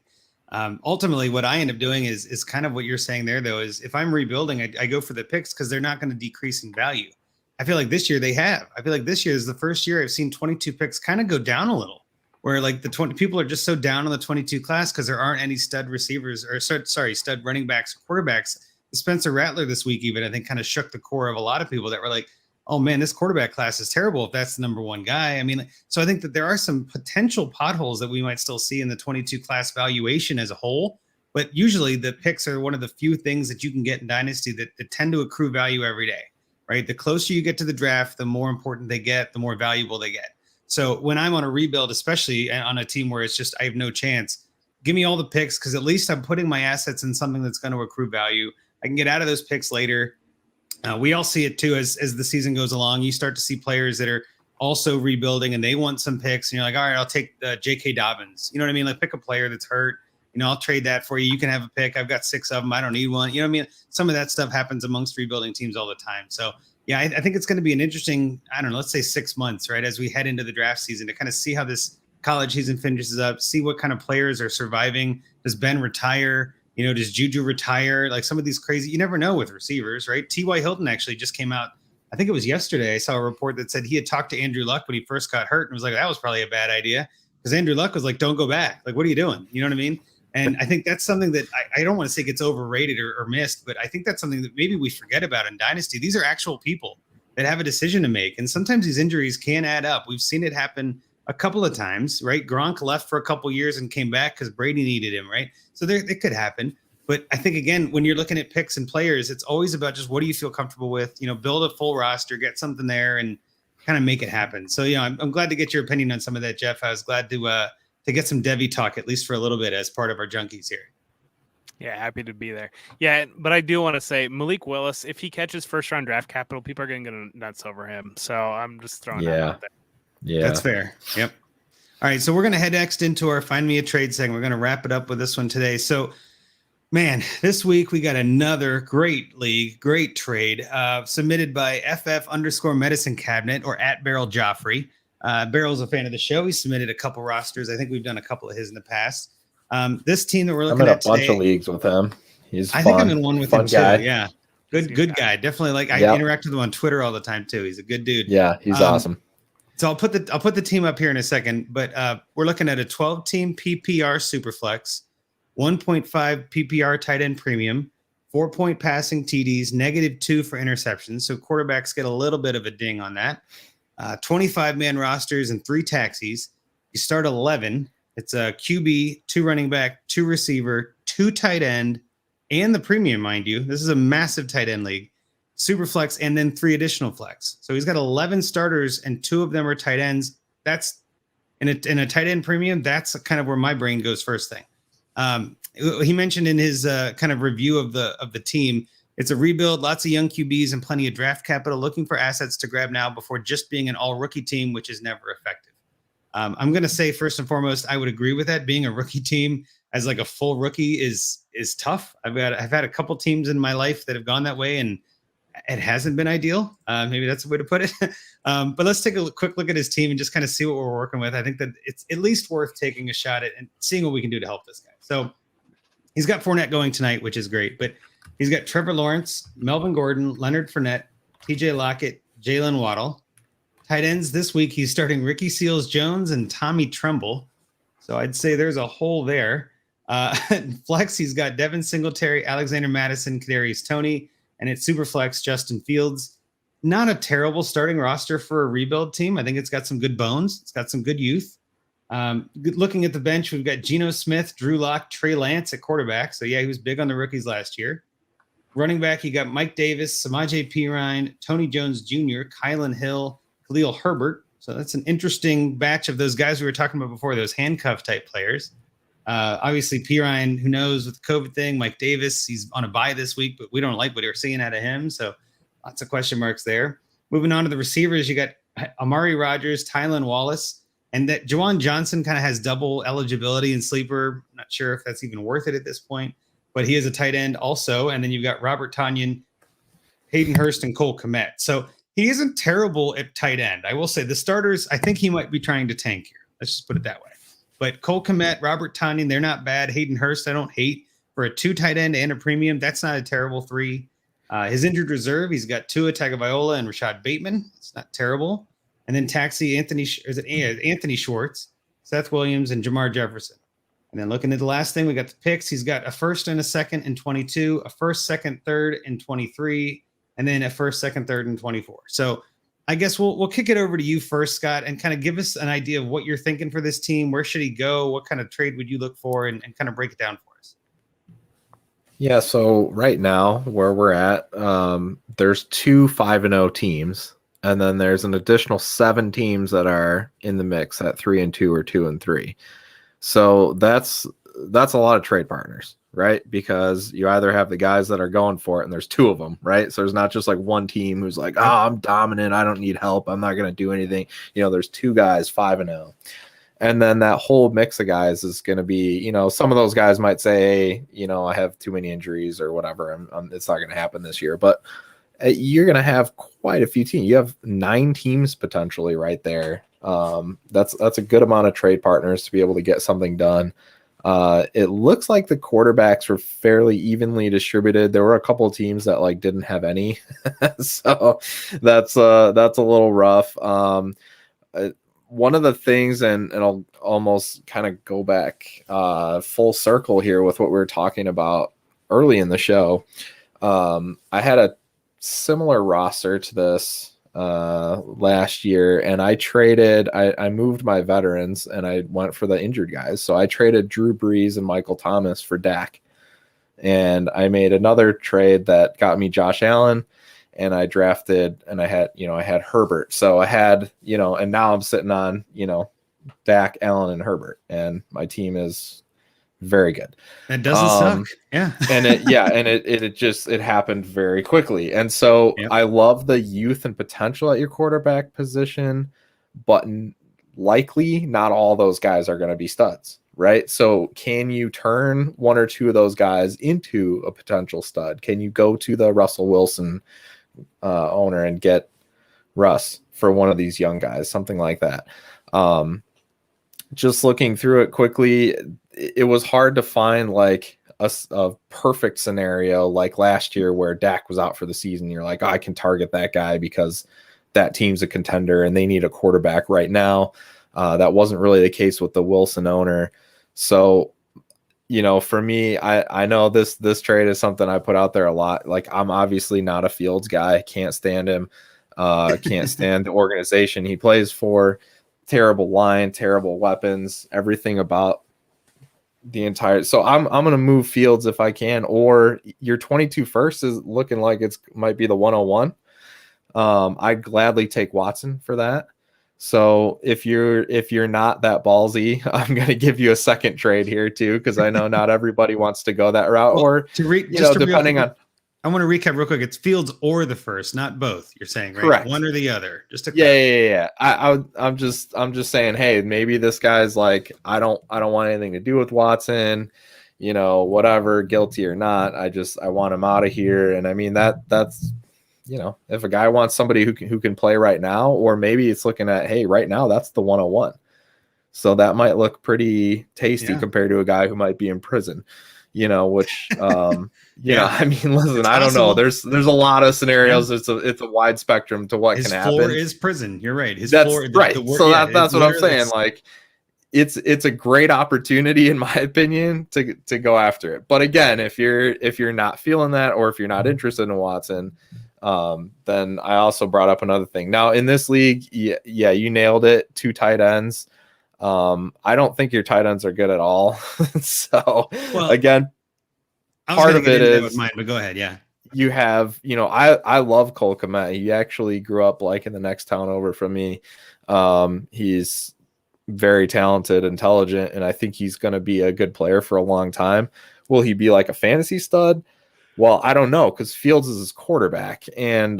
Ultimately, what I end up doing is kind of what you're saying there, though, is if I'm rebuilding, I go for the picks because they're not going to decrease in value. I feel like this year they have. I feel like this year is the first year I've seen 22 picks kind of go down a little, where like the 20 people are just so down on the 22 class because there aren't any stud receivers or stud running backs or quarterbacks. Spencer Rattler this week even, I think, kind of shook the core of a lot of people that were like, oh man, this quarterback class is terrible if that's the number one guy. I mean, so I think that there are some potential potholes that we might still see in the 22 class valuation as a whole. But usually the picks are one of the few things that you can get in Dynasty that tend to accrue value every day, right? The closer you get to the draft, the more important they get, the more valuable they get. So when I'm on a rebuild, especially on a team where it's just I have no chance, give me all the picks because at least I'm putting my assets in something that's going to accrue value. I can get out of those picks later. We all see it too as the season goes along. You start to see players that are also rebuilding and they want some picks, and you're like, all right, I'll take J.K. Dobbins. You know what I mean? Like pick a player that's hurt. I'll trade that for you. You can have a pick. I've got 6 of them. I don't need one. You know what I mean? Some of that stuff happens amongst rebuilding teams all the time. So yeah, I think it's going to be an interesting, I don't know, let's say 6 months, right? As we head into the draft season to kind of see how this college season finishes up, see what kind of players are surviving. Does Ben retire? Does Juju retire? Like some of these crazy, you never know with receivers, right? T.Y. Hilton actually just came out. I think it was yesterday. I saw a report that said he had talked to Andrew Luck when he first got hurt and was like, that was probably a bad idea. Because Andrew Luck was like, don't go back. Like, what are you doing? You know what I mean? And I think that's something that I don't want to say gets overrated or missed, but I think that's something that maybe we forget about in Dynasty. These are actual people that have a decision to make. And sometimes these injuries can add up. We've seen it happen a couple of times, right? Gronk left for a couple of years and came back because Brady needed him, right? So it could happen. But I think, again, when you're looking at picks and players, it's always about just what do you feel comfortable with? Build a full roster, get something there, and kind of make it happen. So, I'm glad to get your opinion on some of that, Jeff. I was glad to get some Devy talk, at least for a little bit, as part of our Junkies here. Yeah, happy to be there. Yeah, but I do want to say Malik Willis, if he catches first-round draft capital, people are going to go nuts over him. So I'm just throwing that out there. Yeah, that's fair. Yep. All right, so we're going to head next into our Find Me a Trade segment. We're going to wrap it up with this one today. So, man, this week we got another great trade submitted by FF_Medicine Cabinet or at Beryl Joffrey. Beryl's a fan of the show. He submitted a couple rosters. I think we've done a couple of his in the past. This team that we're looking at today, I'm in a bunch of leagues with him. He's I think I'm in one with him guy. too. Yeah, good guy. Definitely I interact with him on Twitter all the time too. He's a good dude. Yeah, he's awesome. So I'll put the team up here in a second, but we're looking at a 12-team PPR Superflex, 1.5 PPR tight end premium, 4-point passing TDs, -2 for interceptions. So quarterbacks get a little bit of a ding on that. 25-man rosters and 3 taxis. You start 11. It's a QB, 2 running back, 2 receiver, 2 tight end, and the premium, mind you. This is a massive tight end league. Super flex, and then 3 additional flex. So he's got 11 starters, and 2 of them are tight ends. That's in a tight end premium. That's kind of where my brain goes first thing. He mentioned in his kind of review of the team, it's a rebuild, lots of young QBs and plenty of draft capital, looking for assets to grab now before just being an all-rookie team, which is never effective. I'm going to say, first and foremost, I would agree with that. Being a rookie team as like a full rookie is tough. I've had a couple teams in my life that have gone that way, and it hasn't been ideal. Maybe that's the way to put it. But let's take a quick look at his team and just kind of see what we're working with. I think that it's at least worth taking a shot at and seeing what we can do to help this guy. So he's got Fournette going tonight, which is great. But he's got Trevor Lawrence, Melvin Gordon, Leonard Fournette, TJ Lockett, Jalen Waddle. Tight ends this week, he's starting Ricky Seals-Jones and Tommy Tremble. So I'd say there's a hole there. Flex, he's got Devin Singletary, Alexander Madison, Kadarius Toney, and it's Superflex, Justin Fields. Not a terrible starting roster for a rebuild team. I think it's got some good bones. It's got some good youth. Looking at the bench, we've got Geno Smith, Drew Lock, Trey Lance at quarterback. So, yeah, he was big on the rookies last year. Running back, you got Mike Davis, Samaje Perine, Tony Jones Jr., Kylan Hill, Khalil Herbert. So that's an interesting batch of those guys we were talking about before, those handcuff-type players. Obviously, Perine, who knows with the COVID thing. Mike Davis, he's on a bye this week, but we don't like what we're seeing out of him. So lots of question marks there. Moving on to the receivers, you got Amari Rodgers, Tylan Wallace, and that Juwan Johnson kind of has double eligibility in sleeper. I'm not sure if that's even worth it at this point, but he is a tight end also. And then you've got Robert Tonyan, Hayden Hurst, and Cole Kmet. So he isn't terrible at tight end. I will say the starters, I think he might be trying to tank here. Let's just put it that way. But Cole Kmet, Robert Tonyan, they're not bad. Hayden Hurst, I don't hate. For a 2 tight end and a premium, that's not a terrible 3. His injured reserve, he's got Tua Tagovailoa and Rashad Bateman. It's not terrible. And then taxi Anthony Schwartz, Seth Williams, and Jamar Jefferson. And then looking at the last thing, we got the picks. He's got a first and a second in 22, a first, second, third in 23, and then a first, second, third in 24. So I guess we'll kick it over to you first, Scott, and kind of give us an idea of what you're thinking for this team. Where should he go? What kind of trade would you look for, and kind of break it down for us? Yeah, so right now where we're at, there's 2 5-0 teams And then there's an additional 7 teams that are in the mix at 3-2 or 2-3. So that's a lot of trade partners, right? Because you either have the guys that are going for it, and there's 2 of them, right? So there's not just like one team who's like, oh, I'm dominant, I don't need help, I'm not going to do anything. There's 2 guys 5-0. And then that whole mix of guys is going to be, some of those guys might say, I have too many injuries or whatever. It's not going to happen this year. But you're going to have quite a few teams. You have 9 teams potentially right there. That's a good amount of trade partners to be able to get something done. It looks like the quarterbacks were fairly evenly distributed. There were a couple of teams that didn't have any, so that's a little rough. One of the things, and I'll almost kind of go back full circle here with what we were talking about early in the show. I had a similar roster to this last year, and I moved my veterans and I went for the injured guys. So I traded Drew Brees and Michael Thomas for Dak, and I made another trade that got me Josh Allen, and I drafted, and I had Herbert. So I had, and now I'm sitting on, Dak, Allen, and Herbert, and my team is very good. That doesn't suck. Yeah. It happened very quickly. And so I love the youth and potential at your quarterback position, but likely not all those guys are going to be studs, right? So can you turn 1 or 2 of those guys into a potential stud? Can you go to the Russell Wilson owner and get Russ for one of these young guys, something like that? Just looking through it quickly, it was hard to find a perfect scenario like last year where Dak was out for the season. You're like, oh, I can target that guy because that team's a contender and they need a quarterback right now. That wasn't really the case with the Wilson owner. So, for me, I know this trade is something I put out there a lot. I'm obviously not a Fields guy. Can't stand him. Can't stand the organization he plays for. Terrible line, terrible weapons, everything about the entire. So I'm going to move Fields if I can, or your 22 first is looking like might be the 101. I'd gladly take Watson for that. So if you're not that ballsy, I'm going to give you a second trade here too, because I know not everybody wants to go that route. Or depending on. I want to recap real quick. It's Fields or the first, not both. You're saying, right? Correct. One or the other. Just to yeah. I'm just saying, hey, maybe this guy's like, I don't want anything to do with Watson, whatever, guilty or not. I want him out of here. And I mean that's. If a guy wants somebody who can play right now, or maybe it's looking at, hey, right now that's the 101. So that might look pretty tasty compared to a guy who might be in prison, which, I mean, listen, I don't know. There's a lot of scenarios. It's a wide spectrum to what can happen. His floor is prison. You're right. That's right. So that's what I'm saying. It's a great opportunity, in my opinion, to go after it. But again, if you're not feeling that, or if you're not interested in Watson, then I also brought up another thing. Now in this league, yeah, you nailed it. 2 tight ends. I don't think your tight ends are good at all. So again, part of it is mine, but go ahead. Yeah. You have, I love Cole Kmet. He actually grew up in the next town over from me. He's very talented, intelligent, and I think he's going to be a good player for a long time. Will he be like a fantasy stud? Well, I don't know, because Fields is his quarterback, and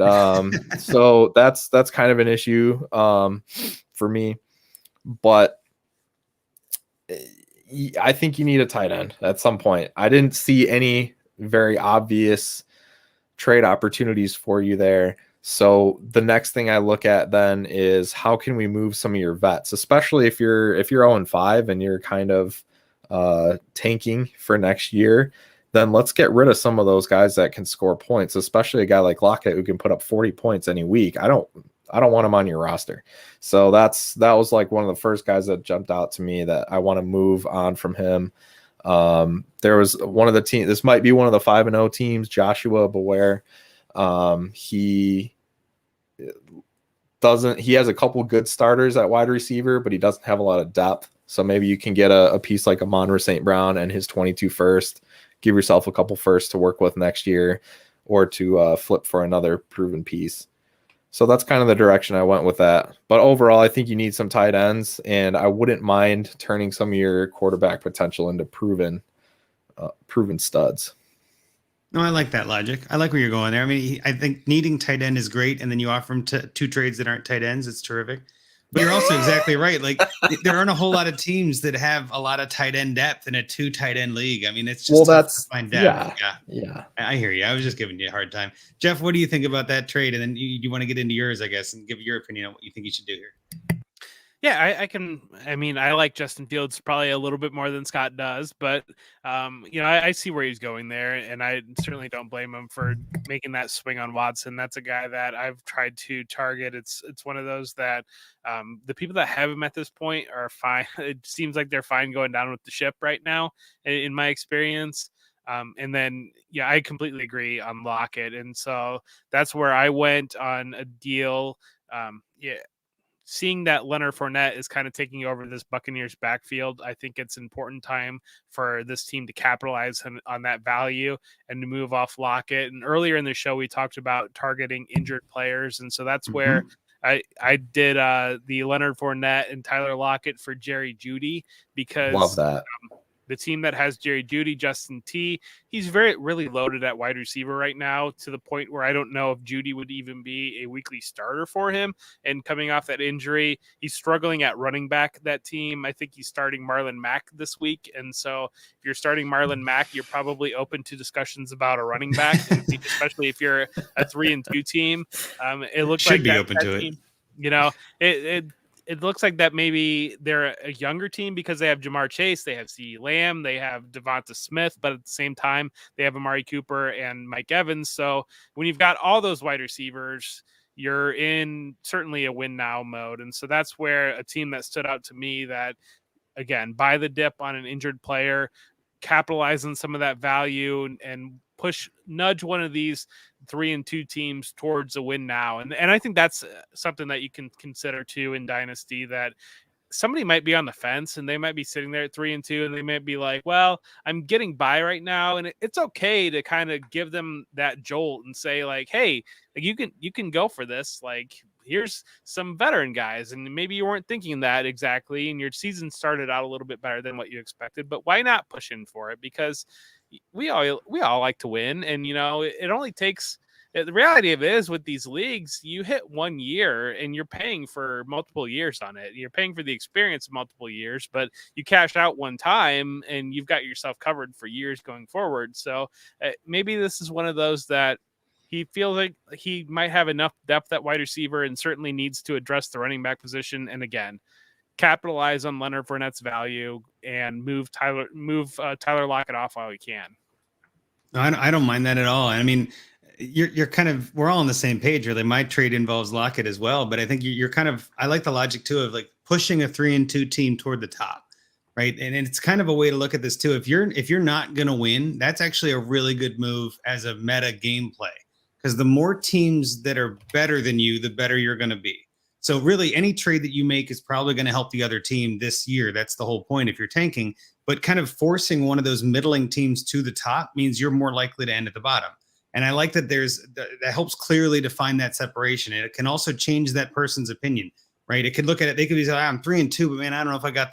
so that's kind of an issue for me. But I think you need a tight end at some point. I didn't see any very obvious trade opportunities for you there. So the next thing I look at then is, how can we move some of your vets, especially if you're 0-5 and you're kind of tanking for next year. Then let's get rid of some of those guys that can score points, especially a guy like Lockett who can put up 40 points any week. I don't want him on your roster. So that was one of the first guys that jumped out to me that I want to move on from him. There was one of the teams. This might be one of the 5-0 teams, Joshua Beware. He has a couple good starters at wide receiver, but he doesn't have a lot of depth. So maybe you can get a piece like Amon-Ra St. Brown and his 22 first, give yourself a couple firsts to work with next year, or to flip for another proven piece. So that's kind of the direction I went with that. But overall, I think you need some tight ends, and I wouldn't mind turning some of your quarterback potential into proven studs. No, I like that logic. I like where you're going there. I mean, I think needing tight end is great, and then you offer them two trades that aren't tight ends. It's terrific. But you're also exactly right. Like, there aren't a whole lot of teams that have a lot of tight end depth in a 2 tight end league. I mean, it's just tough to find depth. Yeah. I hear you. I was just giving you a hard time. Jeff, what do you think about that trade? And then you want to get into yours, I guess, and give your opinion on what you think you should do here. Yeah, I mean, I like Justin Fields probably a little bit more than Scott does, but I see where he's going there, and I certainly don't blame him for making that swing on Watson. That's a guy that I've tried to target. It's one of those that the people that have him at this point are fine. It seems like they're fine going down with the ship right now, in my experience. And then, I completely agree on Lockett, and so that's where I went on a deal. Seeing that Leonard Fournette is kind of taking over this Buccaneers backfield, I think it's an important time for this team to capitalize on that value and to move off Lockett. And earlier in the show, we talked about targeting injured players. And so that's where I did the Leonard Fournette and Tyler Lockett for Jerry Jeudy, because love that. The team that has Jerry Jeudy, Justin T, he's really loaded at wide receiver right now, to the point where I don't know if Jeudy would even be a weekly starter for him. And coming off that injury, he's struggling at running back, that team. I think he's starting Marlon Mack this week. And so if you're starting Marlon Mack, you're probably open to discussions about a running back, especially if you're a 3-2 team. It looks should like be open to team, it looks like that maybe they're a younger team because they have Jamar Chase, they have CeeDee Lamb, they have Devonta Smith, but at the same time, they have Amari Cooper and Mike Evans. So when you've got all those wide receivers, you're in certainly a win now mode. And so that's where a team that stood out to me that, again, buy the dip on an injured player, capitalize on some of that value, and nudge one of these 3-2 teams towards a win now. And I think that's something that you can consider too in Dynasty, that somebody might be on the fence and they might be sitting there at 3-2 and they might be like, well, I'm getting by right now. And it's okay to kind of give them that jolt and say like, hey, like you can go for this. Like, here's some veteran guys, and maybe you weren't thinking that exactly, and your season started out a little bit better than what you expected, but why not push in for it? Because we all like to win, and it only takes. The reality of it is, with these leagues, you hit 1 year and you're paying for multiple years on it. You're paying for the experience of multiple years, but you cash out one time and you've got yourself covered for years going forward. So maybe this is one of those that he feels like he might have enough depth at wide receiver and certainly needs to address the running back position. And again, capitalize on Leonard Fournette's value and move Tyler Lockett off while he can. No, I don't mind that at all. I mean, you're kind of, we're all on the same page, really. My trade involves Lockett as well, but I think you're kind of, I like the logic too of like pushing a 3-2 team toward the top, right? And it's kind of a way to look at this too. If you're not going to win, that's actually a really good move as a meta gameplay, because the more teams that are better than you, the better you're going to be. So really, any trade that you make is probably going to help the other team this year. That's the whole point if you're tanking. But kind of forcing one of those middling teams to the top means you're more likely to end at the bottom. And I like that that helps clearly define that separation. And it can also change that person's opinion, right? It could look at it. They could be like, I'm 3-2, but man, I don't know if I got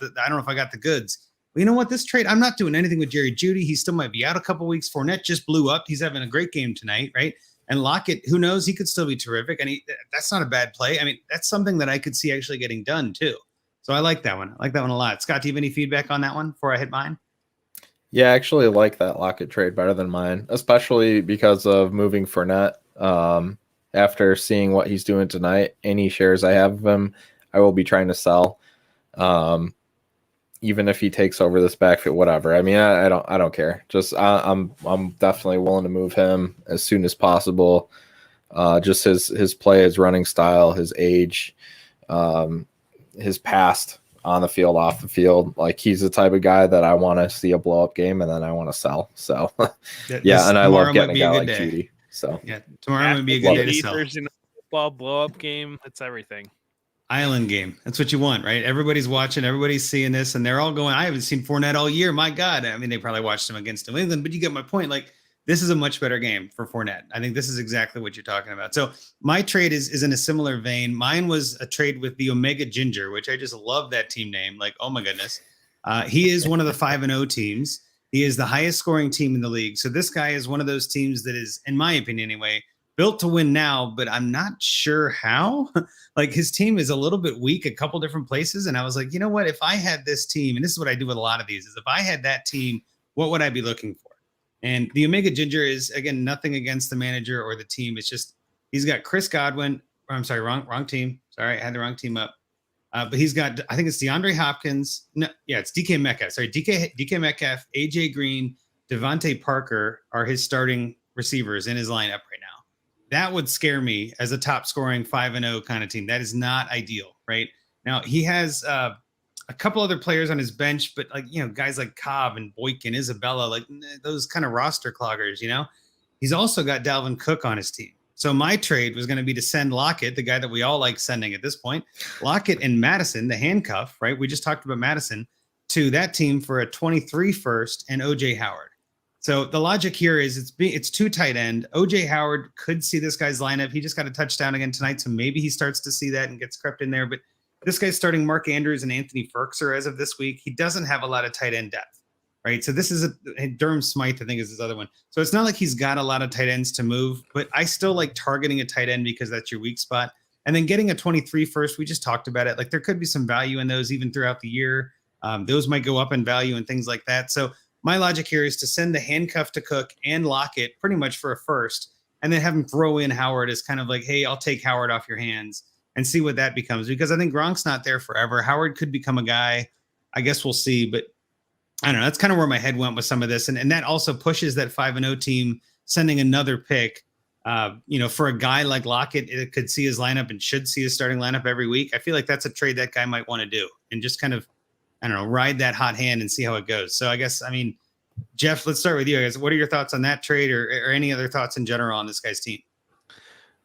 the goods. Well, you know what? This trade, I'm not doing anything with Jerry Jeudy. He still might be out a couple weeks. Fournette just blew up. He's having a great game tonight, right? And Lockett, who knows? He could still be terrific. And that's not a bad play. I mean, that's something that I could see actually getting done too. So I like that one. I like that one a lot. Scott, do you have any feedback on that one before I hit mine? Yeah, I actually like that Lockett trade better than mine, especially because of moving Fournette. After seeing what he's doing tonight, any shares I have of him, I will be trying to sell. Even if he takes over this backfield, whatever. I mean, I don't care. Just I'm definitely willing to move him as soon as possible. Just his play, his running style, his age, his past on the field, off the field. Like, he's the type of guy that I want to see a blow up game and then I want to sell. So yeah, and I love getting a guy like Jeudy. So yeah, tomorrow would be a good day to sell. Thursday night football blow up game. It's everything. Island game. That's what you want, right? Everybody's watching, everybody's seeing this, and they're all going, I haven't seen Fournette all year. My God. I mean, they probably watched him against New England, but you get my point. Like, This is a much better game for Fournette. I think this is exactly what you're talking about. So my trade is in a similar vein. Mine was a trade with the Omega Ginger, which I just love that team name. Like, oh my goodness. He is one of the 5-0 teams. He is the highest scoring team in the league. So this guy is one of those teams that is, in my opinion anyway, built to win now, but I'm not sure how. Like his team is a little bit weak a couple different places. And I was like, you know what, if I had this team, and this is what I do with a lot of these, is if I had that team, what would I be looking for? And the Omega Ginger is, again, nothing against the manager or the team. It's just, he's got Chris Godwin. I'm sorry, wrong team. Sorry, I had the wrong team up. But he's got, I think it's DeAndre Hopkins. No, yeah, it's DK Metcalf. Sorry, DK Metcalf, AJ Green, Devontae Parker are his starting receivers in his lineup right now. That would scare me as a top scoring 5-0 kind of team. That is not ideal, right? Now, he has a couple other players on his bench, but like, guys like Cobb and Boykin, Isabella, like those kind of roster cloggers, He's also got Dalvin Cook on his team. So my trade was going to be to send Lockett, the guy that we all like sending at this point, Lockett and Madison, the handcuff, right? We just talked about Madison, to that team for a 23 first and OJ Howard. So the logic here is it's two tight end. OJ Howard could see this guy's lineup. He just got a touchdown again tonight, so maybe he starts to see that and gets crept in there. But this guy's starting Mark Andrews and Anthony Ferkser as of this week. He doesn't have a lot of tight end depth, right? So this is Durham Smythe, I think, is his other one. So it's not like he's got a lot of tight ends to move, but I still like targeting a tight end because that's your weak spot. And then getting a 23 first, we just talked about it. Like there could be some value in those even throughout the year. Those might go up in value and things like that. So my logic here is to send the handcuff to Cook and Lockett pretty much for a first, and then have him throw in Howard as kind of like, hey, I'll take Howard off your hands and see what that becomes. Because I think Gronk's not there forever. Howard could become a guy. I guess we'll see. But I don't know. That's kind of where my head went with some of this. And that also pushes that 5-0 team sending another pick. For a guy like Lockett, it could see his lineup and should see his starting lineup every week. I feel like that's a trade that guy might want to do and just kind of, I don't know, ride that hot hand and see how it goes. So I guess, Jeff, let's start with you. I guess, what are your thoughts on that trade or any other thoughts in general on this guy's team?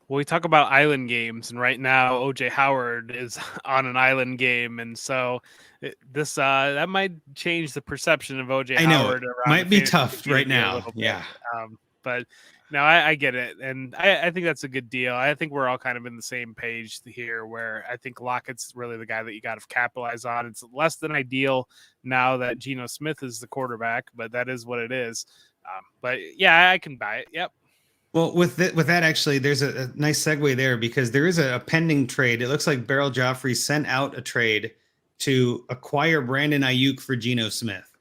Well, we talk about island games, and right now OJ Howard is on an island game, and so that might change the perception of OJ Howard. It might be tough right now. Yeah. But no, I get it, and I think that's a good deal. I think we're all kind of in the same page here, where I think Lockett's really the guy that you got to capitalize on. It's less than ideal now that Geno Smith is the quarterback, but that is what it is. But yeah, I can buy it. Yep. Well, with that, actually, there's a nice segue there because there is a pending trade. It looks like Beryl Joffrey sent out a trade to acquire Brandon Ayuk for Geno Smith,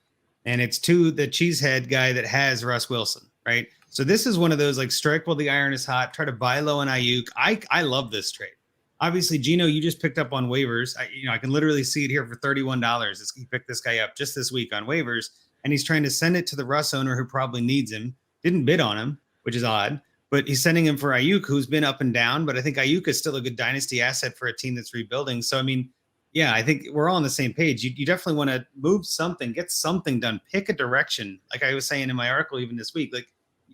and it's to the cheesehead guy that has Russ Wilson, right? So this is one of those like strike while the iron is hot, try to buy low on Ayuk. I love this trade. Obviously, Geno, you just picked up on waivers. I can literally see it here for $31. He picked this guy up just this week on waivers, and he's trying to send it to the Russ owner who probably needs him. Didn't bid on him, which is odd, but he's sending him for Ayuk, who's been up and down. But I think Ayuk is still a good dynasty asset for a team that's rebuilding. So, yeah, I think we're all on the same page. You definitely want to move something, get something done, pick a direction. Like I was saying in my article, even this week, like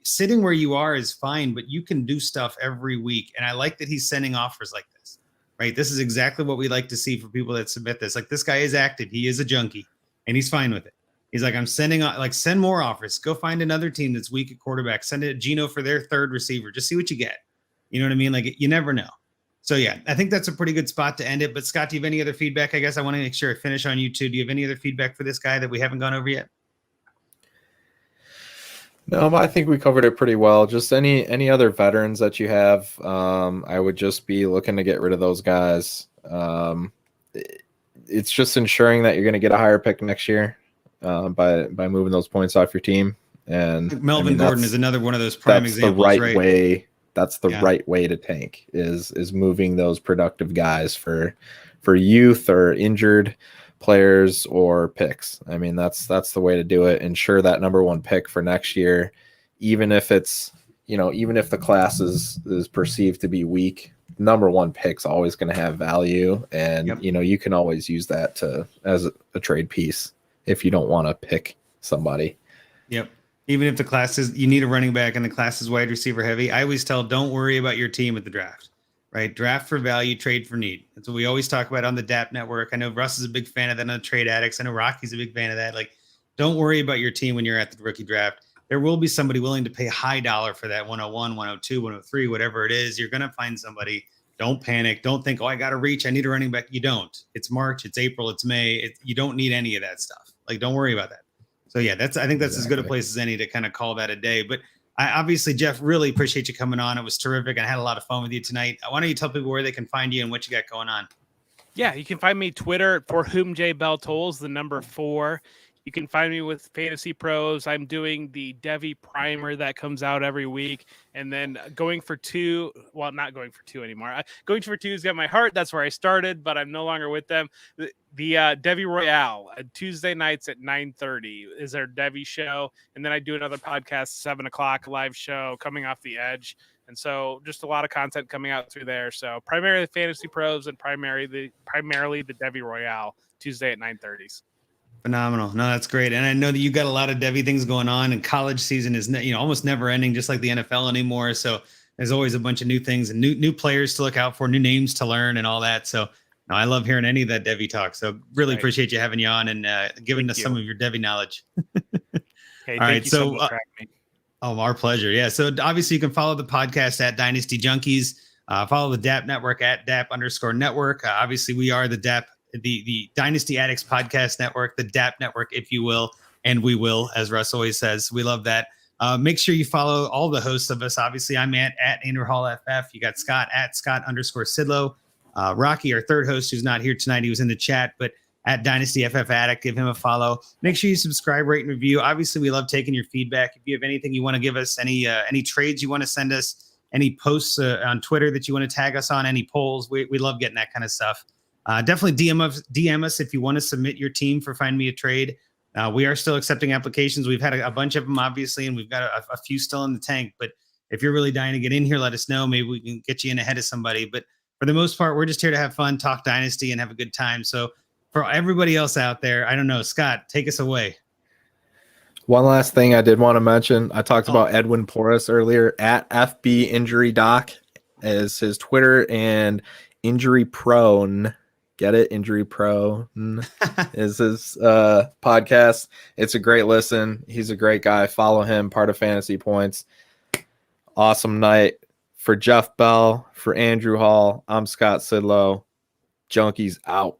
sitting where you are is fine, but you can do stuff every week. And I like that he's sending offers like this, right? This is exactly what we like to see for people that submit this. Like this guy is active. He is a junkie and he's fine with it. He's like, I'm sending send more offers. Go find another team that's weak at quarterback. Send it to Geno for their third receiver. Just see what you get. You know what I mean? Like you never know. So yeah, I think that's a pretty good spot to end it. But Scott, do you have any other feedback? I guess I want to make sure I finish on you too. Do you have any other feedback for this guy that we haven't gone over yet? No, I think we covered it pretty well. Just any other veterans that you have, I would just be looking to get rid of those guys. It's just ensuring that you're going to get a higher pick next year by moving those points off your team. And Melvin Gordon is another one of those prime examples. The right way. That's the right way to tank is moving those productive guys for youth or injured players or picks. That's the way to do it. Ensure that number one pick for next year, even if it's, even if the class is perceived to be weak, number one pick's always going to have value. And, you can always use that as a trade piece if you don't want to pick somebody. Yep. Even if the class is, you need a running back and the class is wide receiver heavy. I always tell, don't worry about your team at the draft. Right? Draft for value, trade for need. That's what we always talk about on the DAP network. I know Russ is a big fan of that on Trade Addicts. I know Rocky's a big fan of that. Like, don't worry about your team when you're at the rookie draft. there will be somebody willing to pay high dollar for that 101, 102, 103, whatever it is. You're going to find somebody. Don't panic. Don't think, oh, I got to reach. I need a running back. You don't. It's March. It's April. It's May. You don't need any of that stuff. Like, don't worry about that. So yeah, I think that's as good a place as any to kind of call that a day. But I obviously, Jeff, really appreciate you coming on. It was terrific. I had a lot of fun with you tonight. Why don't you tell people where they can find you and what you got going on? Yeah, you can find me Twitter for whom J Bell tolls, the number 4. You can find me with Fantasy Pros. I'm doing the Devy Primer that comes out every week. And then going for 2, well, not going for 2 anymore. Going for 2's got my heart. That's where I started, but I'm no longer with them. The Devy Royale, Tuesday nights at 9:30 is their Devy show. And then I do another podcast, 7 o'clock live show, Coming Off the Edge. And so just a lot of content coming out through there. So primarily Fantasy Pros and primarily the Devy Royale, Tuesday at 9:30. Phenomenal. No, that's great. And I know that you got a lot of Devy things going on, and college season is almost never ending, just like the NFL anymore. So there's always a bunch of new things and new players to look out for, new names to learn and all that. So no, I love hearing any of that Devy talk. So really appreciate you having you on and giving us some of your Devy knowledge. Hey, all right. Thank you so much for having me. Oh, our pleasure. Yeah. So obviously you can follow the podcast at Dynasty Junkies, follow the DAP network at DAP_network. Obviously we are the DAP, the Dynasty Addicts Podcast Network, the DAP network, if you will, and we will, as Russ always says. We love that. Make sure you follow all the hosts of us. Obviously, I'm at Andrew Hall FF. You got Scott at Scott_Sidlow. Rocky, our third host, who's not here tonight. He was in the chat, but at Dynasty FF Addict, give him a follow. Make sure you subscribe, rate, and review. Obviously, we love taking your feedback. If you have anything you want to give us, any trades you want to send us, any posts on Twitter that you want to tag us on, any polls, we love getting that kind of stuff. Definitely DM us if you want to submit your team for Find Me a Trade. We are still accepting applications. We've had a bunch of them, obviously, and we've got a few still in the tank. But if you're really dying to get in here, let us know. Maybe we can get you in ahead of somebody. But for the most part, we're just here to have fun, talk Dynasty, and have a good time. So for everybody else out there, I don't know, Scott, take us away. One last thing I did want to mention. I talked about Edwin Porras earlier. At FB Injury Doc is his Twitter, and Injury Prone. Get it? Injury Prone is his podcast. It's a great listen. He's a great guy. Follow him, part of Fantasy Points. Awesome night. For Jeff Bell, for Andrew Hall, I'm Scott Sidlow. Junkies out.